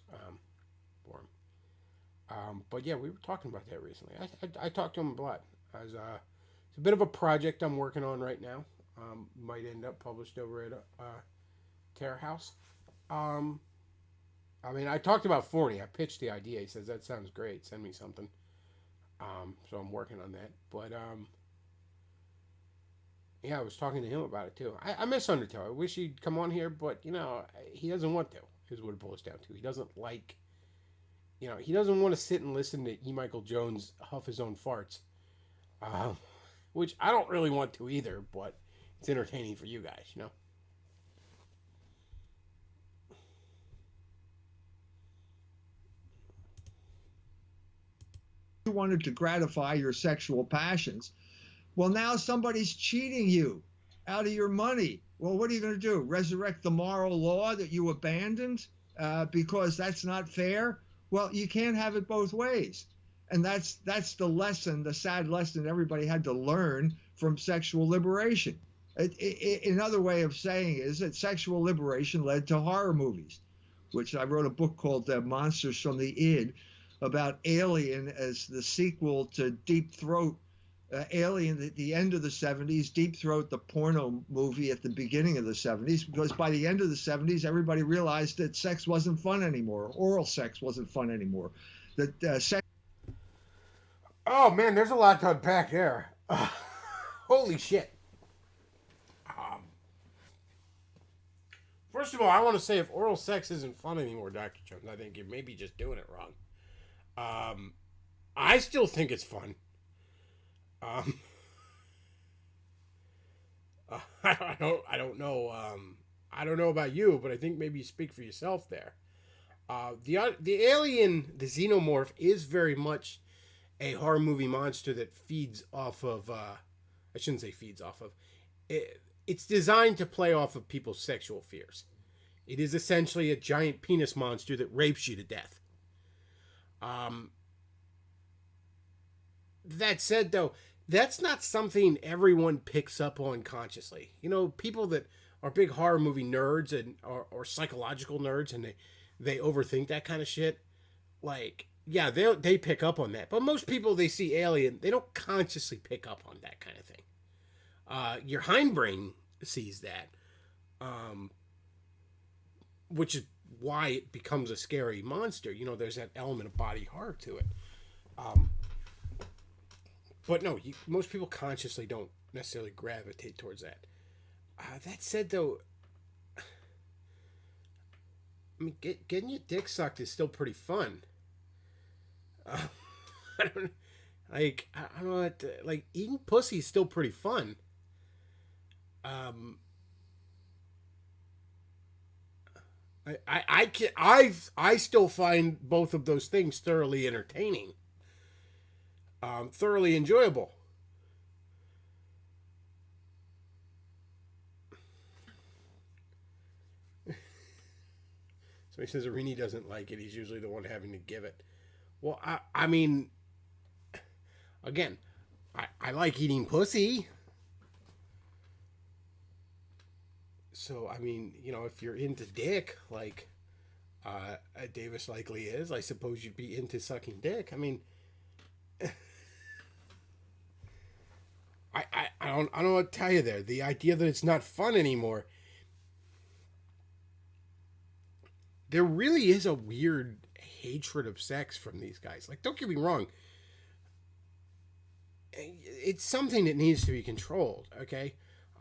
for him. But yeah, we were talking about that recently. I talked to him a lot. It's a bit of a project I'm working on right now. Might end up published over at Terror House. I talked about Forney. I pitched the idea. He says, that sounds great. Send me something. So I'm working on that. But, yeah, I was talking to him about it, too. I miss Undertow. I wish he'd come on here, but, he doesn't want to, is what it boils down to. He doesn't he doesn't want to sit and listen to E. Michael Jones huff his own farts. Which I don't really want to either, but it's entertaining for you guys, You wanted to gratify your sexual passions. Well, now somebody's cheating you out of your money. Well, what are you going to do? Resurrect the moral law that you abandoned because that's not fair? Well, you can't have it both ways. And that's the lesson, the sad lesson everybody had to learn from sexual liberation. Another way of saying is that sexual liberation led to horror movies, which I wrote a book called Monsters from the Id about Alien as the sequel to Deep Throat. Alien at the end of the 70s, Deep Throat, the porno movie at the beginning of the 70s, because by the end of the 70s, everybody realized that sex wasn't fun anymore. Oral sex wasn't fun anymore. That sex... Oh man, there's a lot to unpack there. Holy shit. First of all, I want to say if oral sex isn't fun anymore, Dr. Jones, I think you're maybe just doing it wrong. I still think it's fun. I don't know. I don't know about you, but I think maybe you speak for yourself there. The alien, the xenomorph, is very much a horror movie monster that feeds off of. I shouldn't say feeds off of. It's designed to play off of people's sexual fears. It is essentially a giant penis monster that rapes you to death. That said, though, that's not something everyone picks up on consciously. You know, people that are big horror movie nerds and or psychological nerds, and they overthink that kind of shit. Like, yeah, they pick up on that. But most people, they see Alien, they don't consciously pick up on that kind of thing. Your hindbrain sees that, which is why it becomes a scary monster. You know, there's that element of body horror to it. But no, most people consciously don't necessarily gravitate towards that. That said, though, I mean, getting your dick sucked is still pretty fun. I don't know what, like, eating pussy is still pretty fun. I still find both of those things thoroughly entertaining. Thoroughly enjoyable. Somebody says Arini doesn't like it. He's usually the one having to give it. Well, I mean, again, I like eating pussy. So, I mean, you know, if you're into dick, like Davis likely is, I suppose you'd be into sucking dick. I mean, I don't know what to tell you there. The idea that it's not fun anymore. There really is a weird hatred of sex from these guys. Like, don't get me wrong. It's something that needs to be controlled, okay?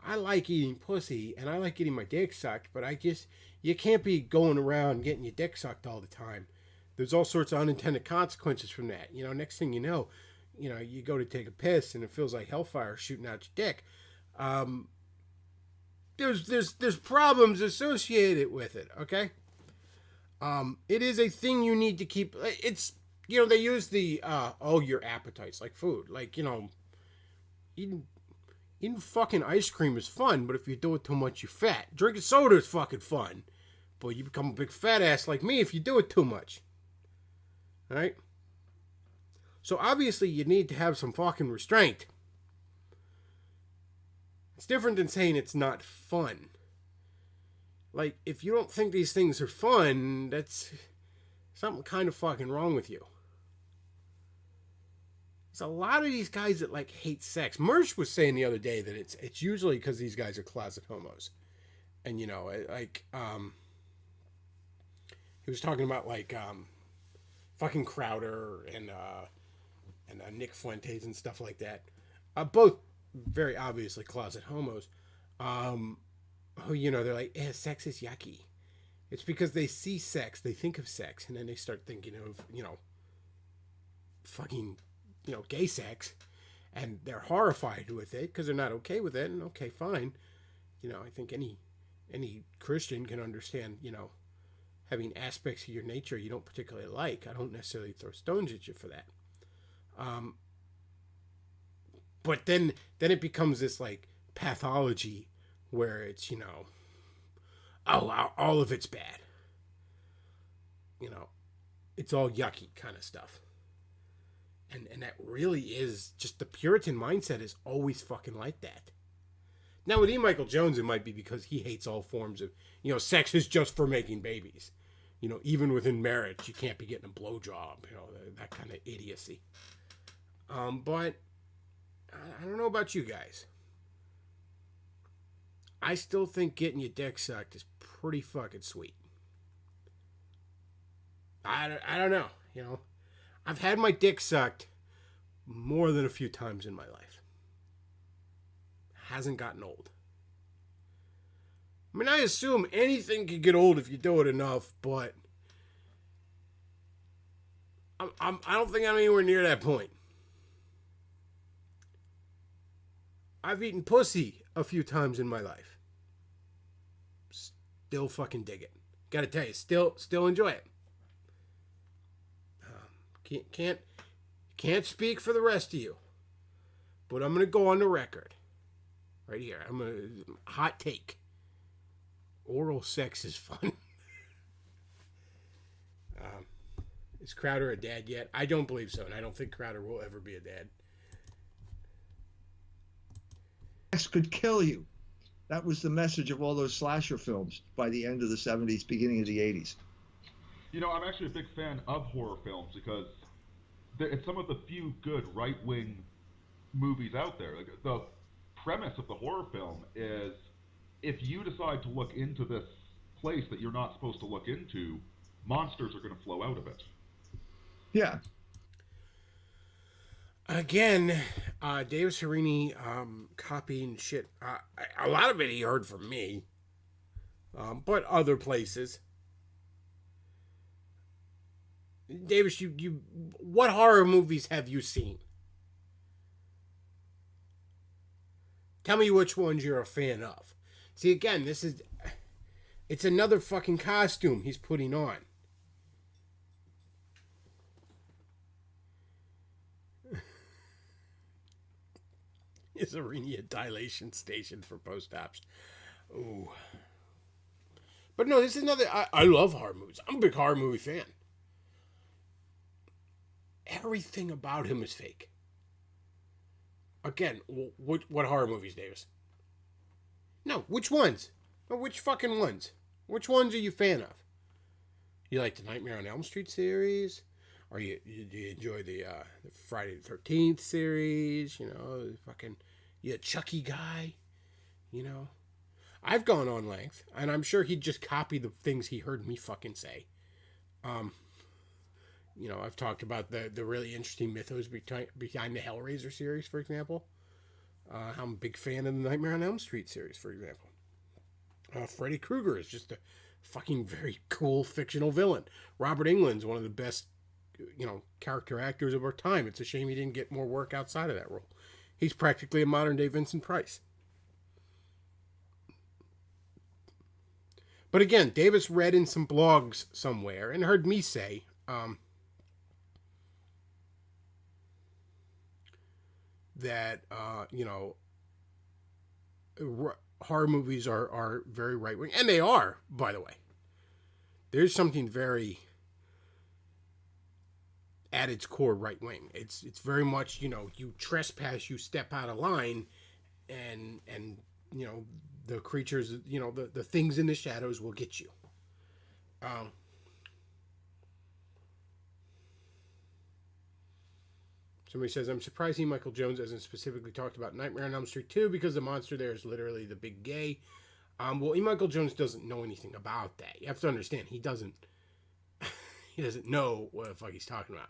I like eating pussy, and I like getting my dick sucked, but you can't be going around getting your dick sucked all the time. There's all sorts of unintended consequences from that. You know, next thing you know, you go to take a piss, and it feels like hellfire shooting out your dick. There's problems associated with it, okay? It is a thing you need to keep. It's, you know, they use the, your appetites, like food. Like, you know, eating fucking ice cream is fun, but if you do it too much, you're fat. Drinking soda is fucking fun, but you become a big fat ass like me if you do it too much. Alright? So obviously you need to have some fucking restraint. It's different than saying it's not fun. Like, if you don't think these things are fun, that's something kind of fucking wrong with you. There's a lot of these guys that, like, hate sex. Mersh was saying the other day that it's usually because these guys are closet homos. And, you know, like, he was talking about, like, fucking Crowder and Nick Fuentes and stuff like that. Both very obviously closet homos. Oh, you know, they're like, sex is yucky. It's because they see sex, they think of sex, and then they start thinking of, you know, fucking, you know, gay sex, and they're horrified with it because they're not okay with it. And okay, fine, you know, I think any Christian can understand, you know, having aspects of your nature you don't particularly like. I don't necessarily throw stones at you for that. But then it becomes this, like, pathology where it's, you know, oh, all of it's bad. You know, it's all yucky kind of stuff. And that really is just, the Puritan mindset is always fucking like that. Now with E. Michael Jones, it might be because he hates all forms of, you know, sex is just for making babies. You know, even within marriage, you can't be getting a blowjob, you know, that kind of idiocy. But I don't know about you guys. I still think getting your dick sucked is pretty fucking sweet. I don't know, you know. I've had my dick sucked more than a few times in my life. Hasn't gotten old. I mean, I assume anything can get old if you do it enough, but I don't think I'm anywhere near that point. I've eaten pussy a few times in my life. Still fucking dig it. Gotta tell you, still enjoy it. Can't speak for the rest of you, but I'm gonna go on the record right here. I'm gonna hot take. Oral sex is fun. Is Crowder a dad yet? I don't believe so, and I don't think Crowder will ever be a dad. Sex could kill you. That was the message of all those slasher films by the end of the 70s, beginning of the 80s. You know, I'm actually a big fan of horror films because it's some of the few good right-wing movies out there. Like, the premise of the horror film is if you decide to look into this place that you're not supposed to look into, monsters are going to flow out of it. Yeah. Again, Dave Serini copying shit. A lot of it he heard from me, but other places. Davis, you, what horror movies have you seen? Tell me which ones you're a fan of. See, again, it's another fucking costume he's putting on. Is Arena dilation station for post-ops? Ooh. But no, this is another... I love horror movies. I'm a big horror movie fan. Everything about him is fake. Again, what horror movies, Davis? No, which ones? No, which fucking ones? Which ones are you a fan of? You like the Nightmare on Elm Street series? Or do you enjoy the Friday the 13th series? You know, fucking... You a Chucky guy? You know? I've gone on length, and I'm sure he'd just copy the things he heard me fucking say. You know, I've talked about the really interesting mythos behind the Hellraiser series, for example. I'm a big fan of the Nightmare on Elm Street series, for example. Freddy Krueger is just a fucking very cool fictional villain. Robert Englund's one of the best, you know, character actors of our time. It's a shame he didn't get more work outside of that role. He's practically a modern-day Vincent Price. But again, Davis read in some blogs somewhere and heard me say... that, you know, horror movies are very right-wing. And they are, by the way. There's something very, at its core, right-wing. It's very much, you know, you trespass, you step out of line, and you know, the creatures, you know, the things in the shadows will get you. Somebody says, I'm surprised Michael Jones hasn't specifically talked about Nightmare on Elm Street 2 because the monster there is literally the big gay. Well, Michael Jones doesn't know anything about that. You have to understand, he doesn't know what the fuck he's talking about.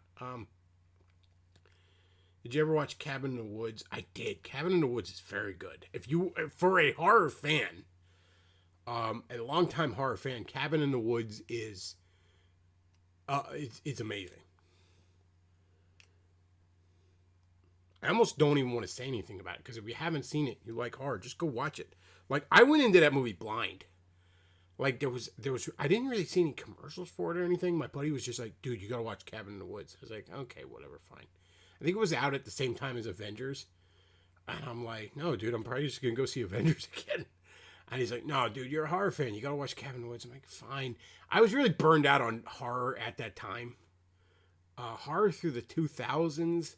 Did you ever watch Cabin in the Woods? I did. Cabin in the Woods is very good. For a horror fan, a longtime horror fan, Cabin in the Woods is, it's amazing. I almost don't even want to say anything about it, because if you haven't seen it, you like horror, just go watch it. Like, I went into that movie blind. Like, there was, I didn't really see any commercials for it or anything. My buddy was just like, dude, you gotta watch Cabin in the Woods. I was like, okay, whatever, fine. I think it was out at the same time as Avengers. And I'm like, no, dude, I'm probably just gonna go see Avengers again. And he's like, no, dude, you're a horror fan. You gotta watch Cabin in the Woods. I'm like, fine. I was really burned out on horror at that time. Horror through the 2000s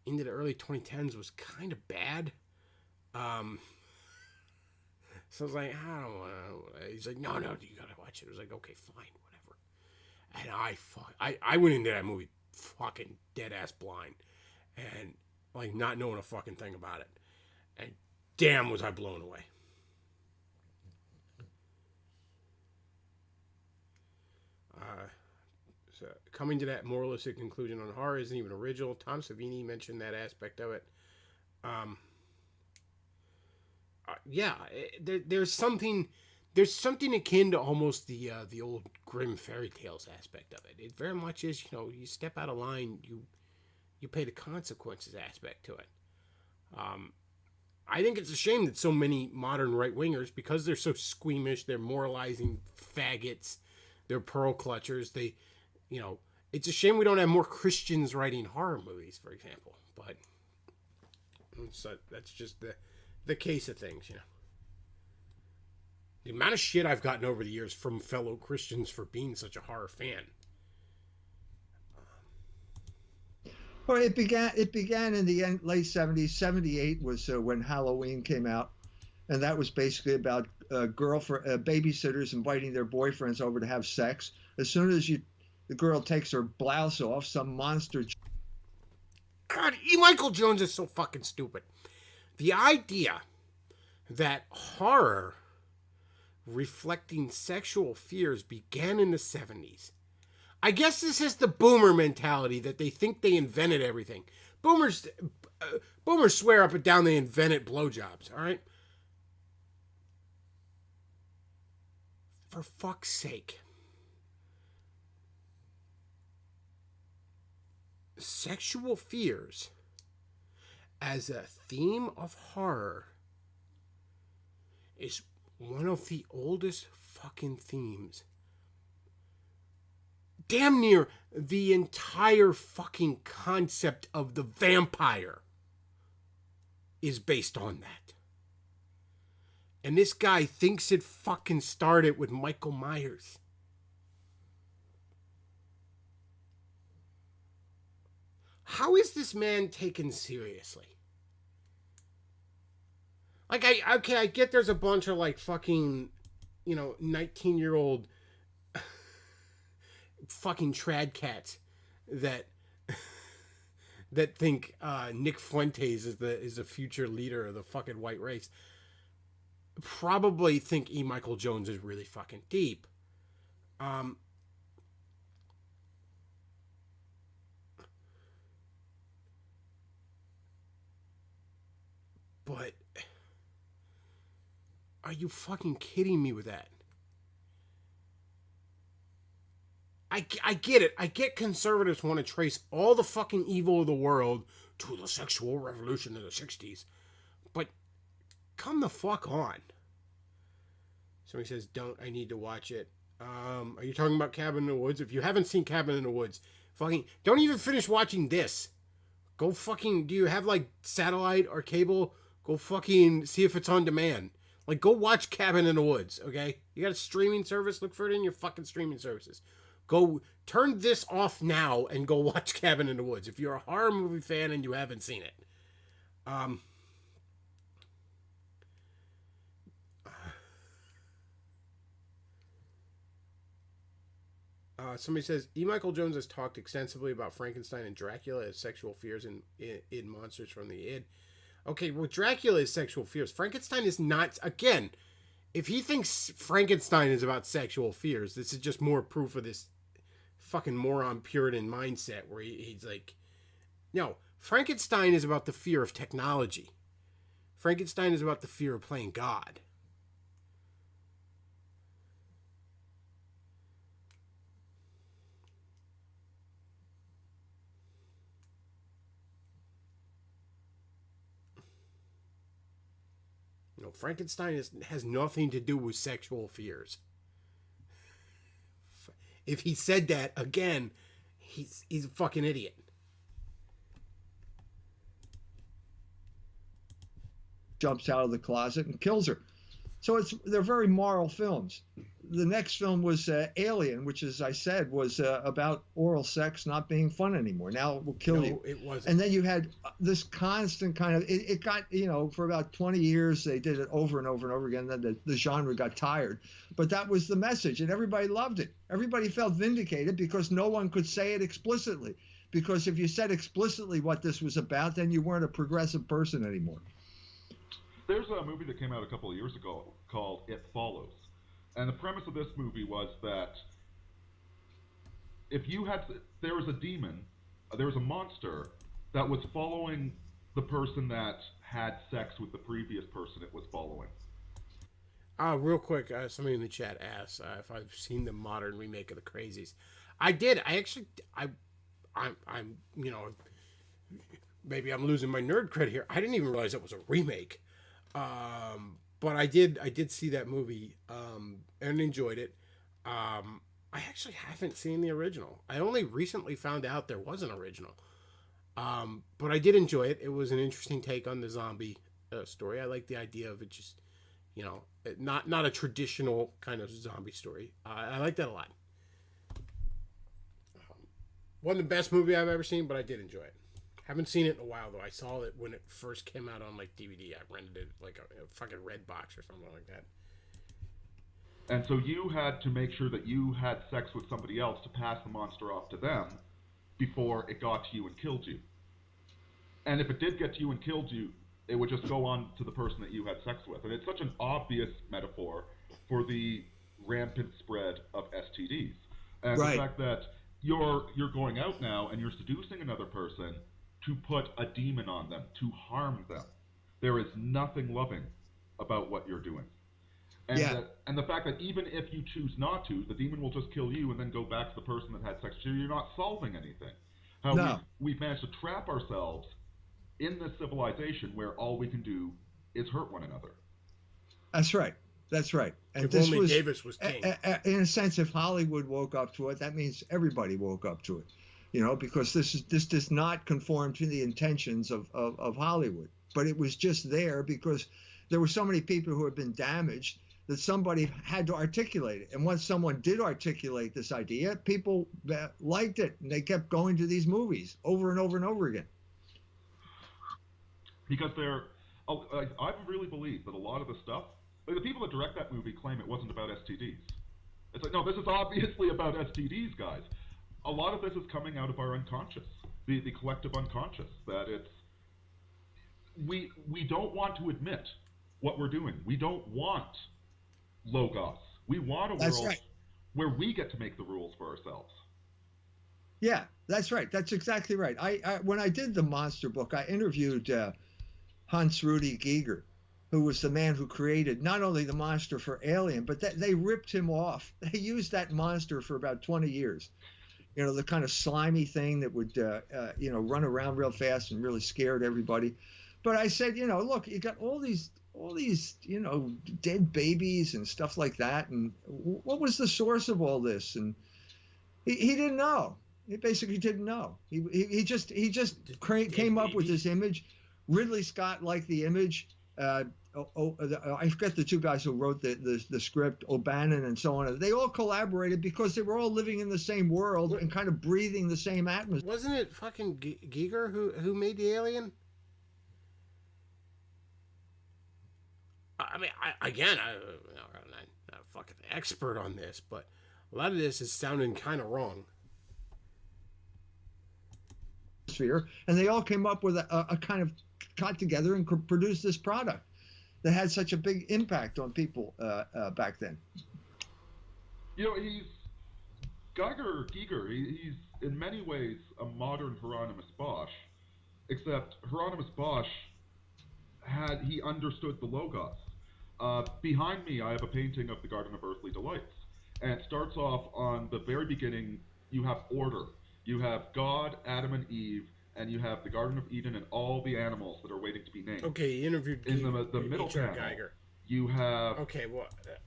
into the early 2010s was kind of bad. So I was like, I don't want to. He's like, no, dude, you gotta watch it. I was like, okay, fine, whatever. And I went into that movie fucking dead ass blind, and like not knowing a fucking thing about it. And damn, was I blown away. So coming to that moralistic conclusion on horror isn't even original. Tom Savini mentioned that aspect of it. There's something akin to almost the old grim fairy tales aspect of it. It very much is, you step out of line, you pay the consequences aspect to it. I think it's a shame that so many modern right-wingers, because they're so squeamish, they're moralizing faggots, they're pearl clutchers, it's a shame we don't have more Christians writing horror movies, for example. But that's just the case of things, The amount of shit I've gotten over the years from fellow Christians for being such a horror fan. Well, it began in the late 70s. 78 was when Halloween came out, and that was basically about babysitters inviting their boyfriends over to have sex. As soon as the girl takes her blouse off, some monster. God, E. Michael Jones is so fucking stupid. The idea that horror reflecting sexual fears began in the 70s. I guess this is the boomer mentality that they think they invented everything. Boomers swear up and down they invented blowjobs, all right? For fuck's sake. Sexual fears as a theme of horror is one of the oldest fucking themes. Damn near the entire fucking concept of the vampire is based on that. And this guy thinks it fucking started with Michael Myers. How is this man taken seriously? Like, I get there's a bunch of, like, fucking, 19-year-old fucking trad cats that think Nick Fuentes is the future leader of the fucking white race. Probably think E. Michael Jones is really fucking deep. But are you fucking kidding me with that? I get it. I get conservatives want to trace all the fucking evil of the world to the sexual revolution of the 60s. But come the fuck on. Somebody says, I need to watch it. Are you talking about Cabin in the Woods? If you haven't seen Cabin in the Woods, fucking don't even finish watching this. Go fucking, do you have like satellite or cable? Go fucking see if it's on demand. Like, go watch Cabin in the Woods, okay? You got a streaming service? Look for it in your fucking streaming services. Go turn this off now and go watch Cabin in the Woods if you're a horror movie fan and you haven't seen it. Somebody says, E. Michael Jones has talked extensively about Frankenstein and Dracula as sexual fears in Monsters from the Id. Okay, well, Dracula is sexual fears. Frankenstein is not. Again, if he thinks Frankenstein is about sexual fears, this is just more proof of this fucking moron Puritan mindset where he's like, no, Frankenstein is about the fear of technology. Frankenstein is about the fear of playing God. Frankenstein has nothing to do with sexual fears. If he said that, again, he's a fucking idiot. Jumps out of the closet and kills her. So they're very moral films. The next film was Alien, which, as I said, was about oral sex not being fun anymore. Now it will kill you. It wasn't. And then you had this constant kind of, it got, for about 20 years, they did it over and over and over again. Then the genre got tired. But that was the message, and everybody loved it. Everybody felt vindicated because no one could say it explicitly. Because if you said explicitly what this was about, then you weren't a progressive person anymore. There's a movie that came out a couple of years ago called It Follows. And the premise of this movie was that if you had, there was a demon, there was a monster that was following the person that had sex with the previous person it was following. Real quick, somebody in the chat asked if I've seen the modern remake of The Crazies. I did. I'm maybe I'm losing my nerd cred here. I didn't even realize it was a remake. But I did see that movie and enjoyed it. I actually haven't seen the original. I only recently found out there was an original. But I did enjoy it. It was an interesting take on the zombie story. I like the idea of it just, not a traditional kind of zombie story. I like that a lot. Wasn't the best movie I've ever seen, but I did enjoy it. Haven't seen it in a while, though. I saw it when it first came out on, DVD. I rented it, a fucking red box or something like that. And so you had to make sure that you had sex with somebody else to pass the monster off to them before it got to you and killed you. And if it did get to you and killed you, it would just go on to the person that you had sex with. And it's such an obvious metaphor for the rampant spread of STDs. And Right. the fact that you're going out now and you're seducing another person to put a demon on them, to harm them. There is nothing loving about what you're doing. And, Yeah. and the fact that even if you choose not to, the demon will just kill you and then go back to the person that had sex with you. You're not solving anything. How No. we've managed to trap ourselves in this civilization where all we can do is hurt one another. That's right. That's right. And If this only was, Davis was king. in a sense, if Hollywood woke up to it, that means everybody woke up to it. Because this does not conform to the intentions of Hollywood. But it was just there because there were so many people who had been damaged that somebody had to articulate it. And once someone did articulate this idea, people liked it, and they kept going to these movies over and over and over again. Because I really believe that a lot of the stuff, the people that direct that movie claim it wasn't about STDs. It's like, no, this is obviously about STDs, guys. A lot of this is coming out of our unconscious, the collective unconscious, that we don't want to admit what we're doing. We don't want Logos. We want a world where we get to make the rules for ourselves. Yeah, that's right. That's exactly right. I when I did the monster book, I interviewed Hans Rudy Giger, who was the man who created not only the monster for Alien, but they ripped him off. They used that monster for about 20 years. The kind of slimy thing that would, run around real fast and really scared everybody. But I said, look, you got all these, dead babies and stuff like that. And what was the source of all this? And he didn't know. He basically didn't know. He just came up with this image. Ridley Scott liked the image. I forget the two guys who wrote the script, O'Bannon and so on. They all collaborated because they were all living in the same world and kind of breathing the same atmosphere. Wasn't it fucking Giger who made the Alien? I mean, I'm not a fucking expert on this, but a lot of this is sounding kind of wrong. And they all came up with a kind of got together and could produce this product that had such a big impact on people back then. He's Giger. He's in many ways a modern Hieronymus Bosch, except Hieronymus Bosch he understood the Logos. Behind me, I have a painting of the Garden of Earthly Delights, and it starts off on the very beginning. You have order. You have God, Adam, and Eve, and you have the Garden of Eden and all the animals that are waiting to be named. Okay, he interviewed in the middle panel. Geiger. You have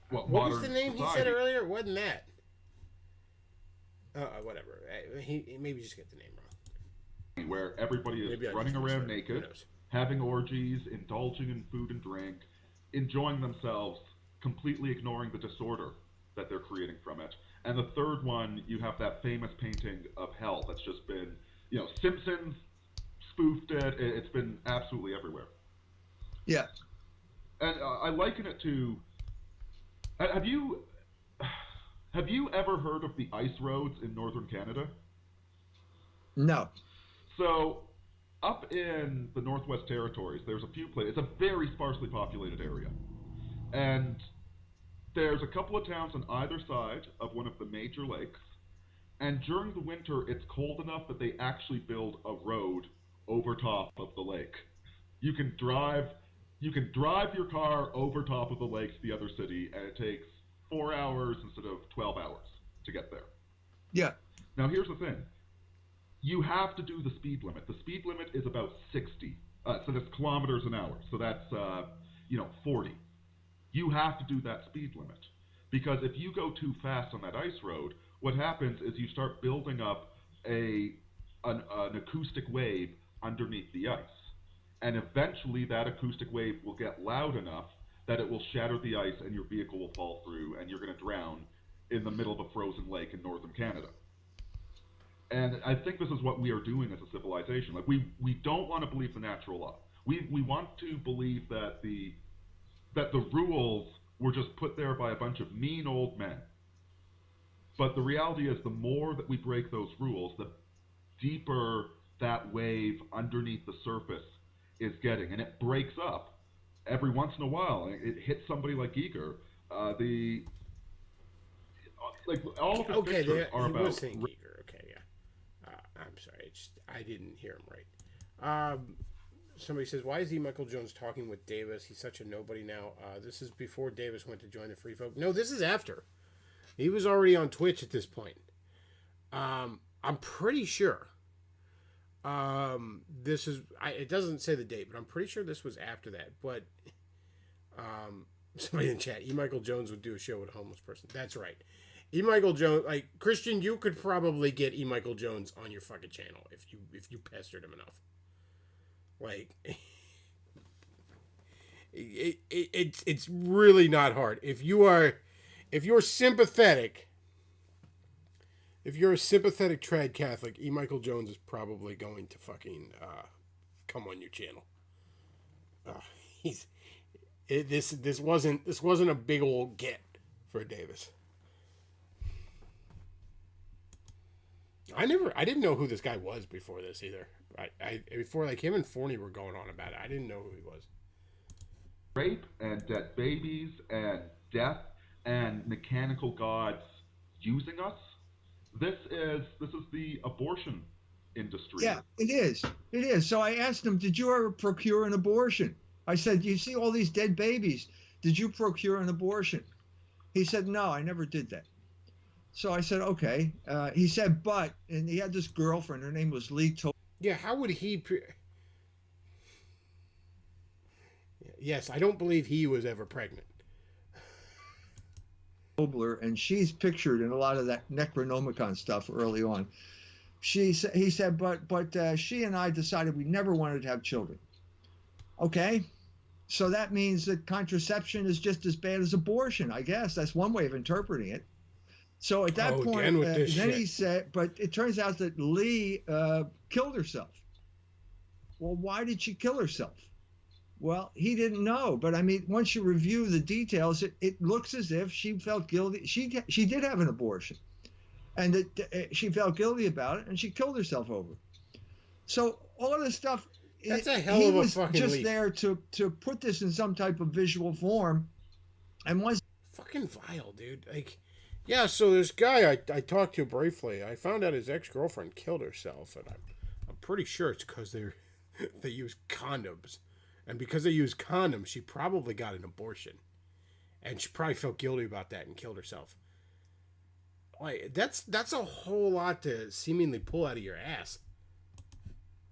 what was the name society. He said earlier? It wasn't that. Whatever. He maybe just get the name wrong. Where everybody is running around naked, having orgies, indulging in food and drink, enjoying themselves, completely ignoring the disorder that they're creating from it. And the third one, you have that famous painting of hell that's just been, Simpsons spoofed it. It's been absolutely everywhere. Yeah. And I liken it to, have you ever heard of the ice roads in northern Canada? No. So up in the Northwest Territories, there's a few places. It's a very sparsely populated area. And there's a couple of towns on either side of one of the major lakes, And during the winter, it's cold enough that they actually build a road over top of the lake. You can drive your car over top of the lake to the other city, and it takes 4 hours instead of 12 hours to get there. Yeah. Now here's the thing. You have to do the speed limit. The speed limit is about 60. So that's kilometers an hour. So that's 40. You have to do that speed limit. Because if you go too fast on that ice road, what happens is you start building up an acoustic wave underneath the ice. And eventually that acoustic wave will get loud enough that it will shatter the ice and your vehicle will fall through and you're going to drown in the middle of a frozen lake in northern Canada. And I think this is what we are doing as a civilization. Like we don't want to believe the natural law. We want to believe that the rules were just put there by a bunch of mean old men. But the reality is the more that we break those rules, the deeper that wave underneath the surface is getting. And it breaks up every once in a while. It hits somebody like Giger. All of his pictures are about... Giger. Okay, yeah. I'm sorry. I didn't hear him right. Somebody says, why is E. Michael Jones talking with Davis? He's such a nobody now. This is before Davis went to join the Free Folk. No, this is after. He was already on Twitch at this point. I'm pretty sure. This is... it doesn't say the date, but I'm pretty sure this was after that. But somebody in chat, E. Michael Jones would do a show with a homeless person. That's right. E. Michael Jones... Like, Christian, you could probably get E. Michael Jones on your fucking channel if you pestered him enough. Like, it's really not hard. If you're sympathetic, if you're a sympathetic trad Catholic, E. Michael Jones is probably going to fucking come on your channel. This wasn't a big old get for Davis. I didn't know who this guy was before this either. Before like him and Forney were going on about it, I didn't know who he was. Rape and dead babies and death and mechanical gods using us. This is the abortion industry. Yeah, it is. It is. So I asked him, did you ever procure an abortion? I said, you see all these dead babies. Did you procure an abortion? He said, no, I never did that. So I said, okay. He said, and he had this girlfriend. Her name was Lee Yeah, how would he... Yes, I don't believe he was ever pregnant. Tobler, and she's pictured in a lot of that Necronomicon stuff early on. He said, but she and I decided we never wanted to have children. Okay, so that means that contraception is just as bad as abortion, I guess. That's one way of interpreting it. So at that point, then he said, but it turns out that Lee killed herself. Well, why did she kill herself? Well, he didn't know. But I mean, once you review the details, it looks as if she felt guilty. She did have an abortion, and she felt guilty about it, and she killed herself over it. So all of this stuff, that's a hell of a fucking just leap. there to put this in some type of visual form, and was fucking vile, dude. Like, yeah. So this guy I talked to briefly, I found out his ex-girlfriend killed herself, and I'm pretty sure it's because they use condoms. And because they used condoms, she probably got an abortion. And she probably felt guilty about that and killed herself. Like, that's a whole lot to seemingly pull out of your ass.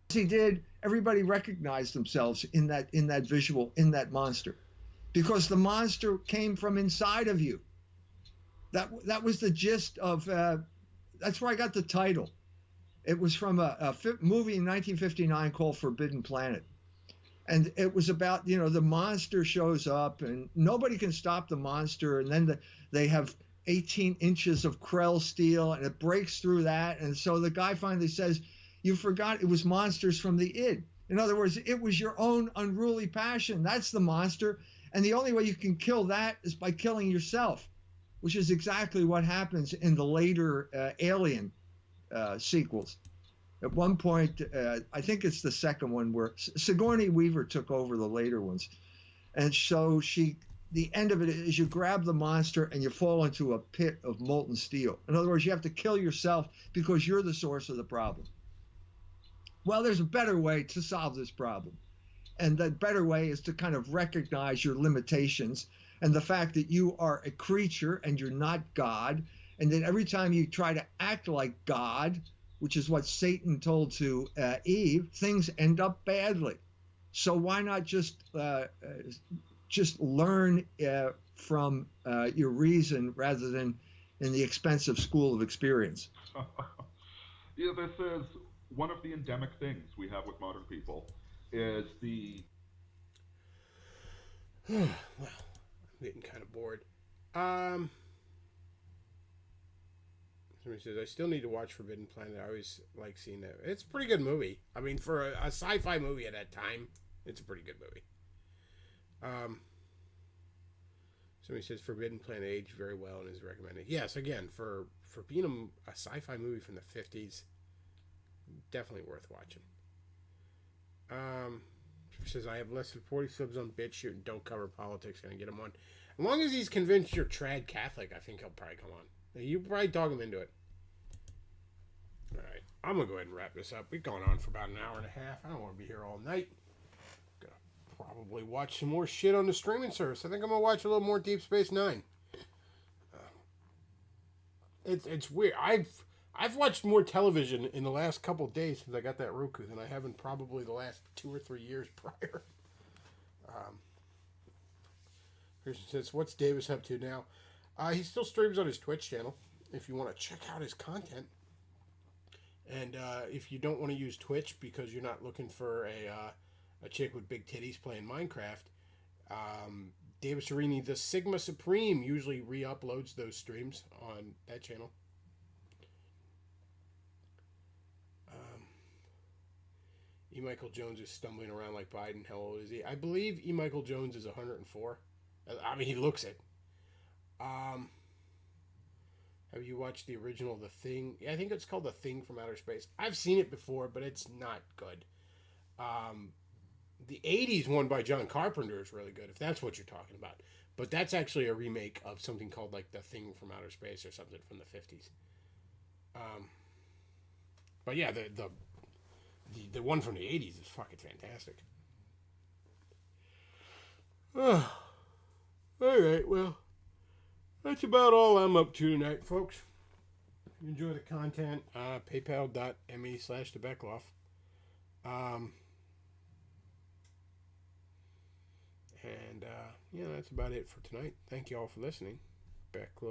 He did, everybody recognized themselves in that visual, in that monster. Because the monster came from inside of you. That was the gist of, that's where I got the title. It was from a movie in 1959 called Forbidden Planet. And it was about, the monster shows up and nobody can stop the monster. And then they have 18 inches of Krell steel and it breaks through that. And so the guy finally says, you forgot it was monsters from the id. In other words, it was your own unruly passion. That's the monster. And the only way you can kill that is by killing yourself, which is exactly what happens in the later Alien sequels. At one point, I think it's the second one where Sigourney Weaver took over the later ones. And so the end of it is you grab the monster and you fall into a pit of molten steel. In other words, you have to kill yourself because you're the source of the problem. Well, there's a better way to solve this problem. And the better way is to kind of recognize your limitations and the fact that you are a creature and you're not God. And that every time you try to act like God, which is what Satan told to Eve, things end up badly. So why not just learn from your reason rather than in the expensive school of experience? Yeah, this is one of the endemic things we have with modern people is the... Well, I'm getting kind of bored. Somebody says, I still need to watch Forbidden Planet. I always like seeing that. It's a pretty good movie. I mean, for a sci-fi movie at that time, it's a pretty good movie. Somebody says Forbidden Planet aged very well and is recommended. Yes, again, for being a sci-fi movie from the 50s, definitely worth watching. Says, I have less than 40 subs on BitChute and don't cover politics. Gonna get him on. As long as he's convinced you're trad Catholic, I think he'll probably come on. You probably talk him into it. Alright, I'm gonna go ahead and wrap this up. We've gone on for about an hour and a half. I don't want to be here all night. Gonna probably watch some more shit on the streaming service. I think I'm gonna watch a little more Deep Space Nine. It's weird. I've watched more television in the last couple of days since I got that Roku than I have in probably the last 2 or 3 years prior. Christian says, what's Davis up to now? He still streams on his Twitch channel if you want to check out his content. And if you don't want to use Twitch because you're not looking for a chick with big titties playing Minecraft, Davis Arini, the Sigma Supreme, usually re-uploads those streams on that channel. E. Michael Jones is stumbling around like Biden. How old is he? I believe E. Michael Jones is 104. I mean, he looks it. Have you watched the original The Thing? Yeah, I think it's called The Thing from Outer Space. I've seen it before, but it's not good. The 80s one by John Carpenter is really good, if that's what you're talking about. But that's actually a remake of something called like The Thing from Outer Space or something from the 50s. But yeah, the one from the 80s is fucking fantastic. Alright, well, that's about all I'm up to tonight, folks. If you enjoy the content, paypal.me/thebechtloff. Yeah, that's about it for tonight. Thank you all for listening. Bechtloff.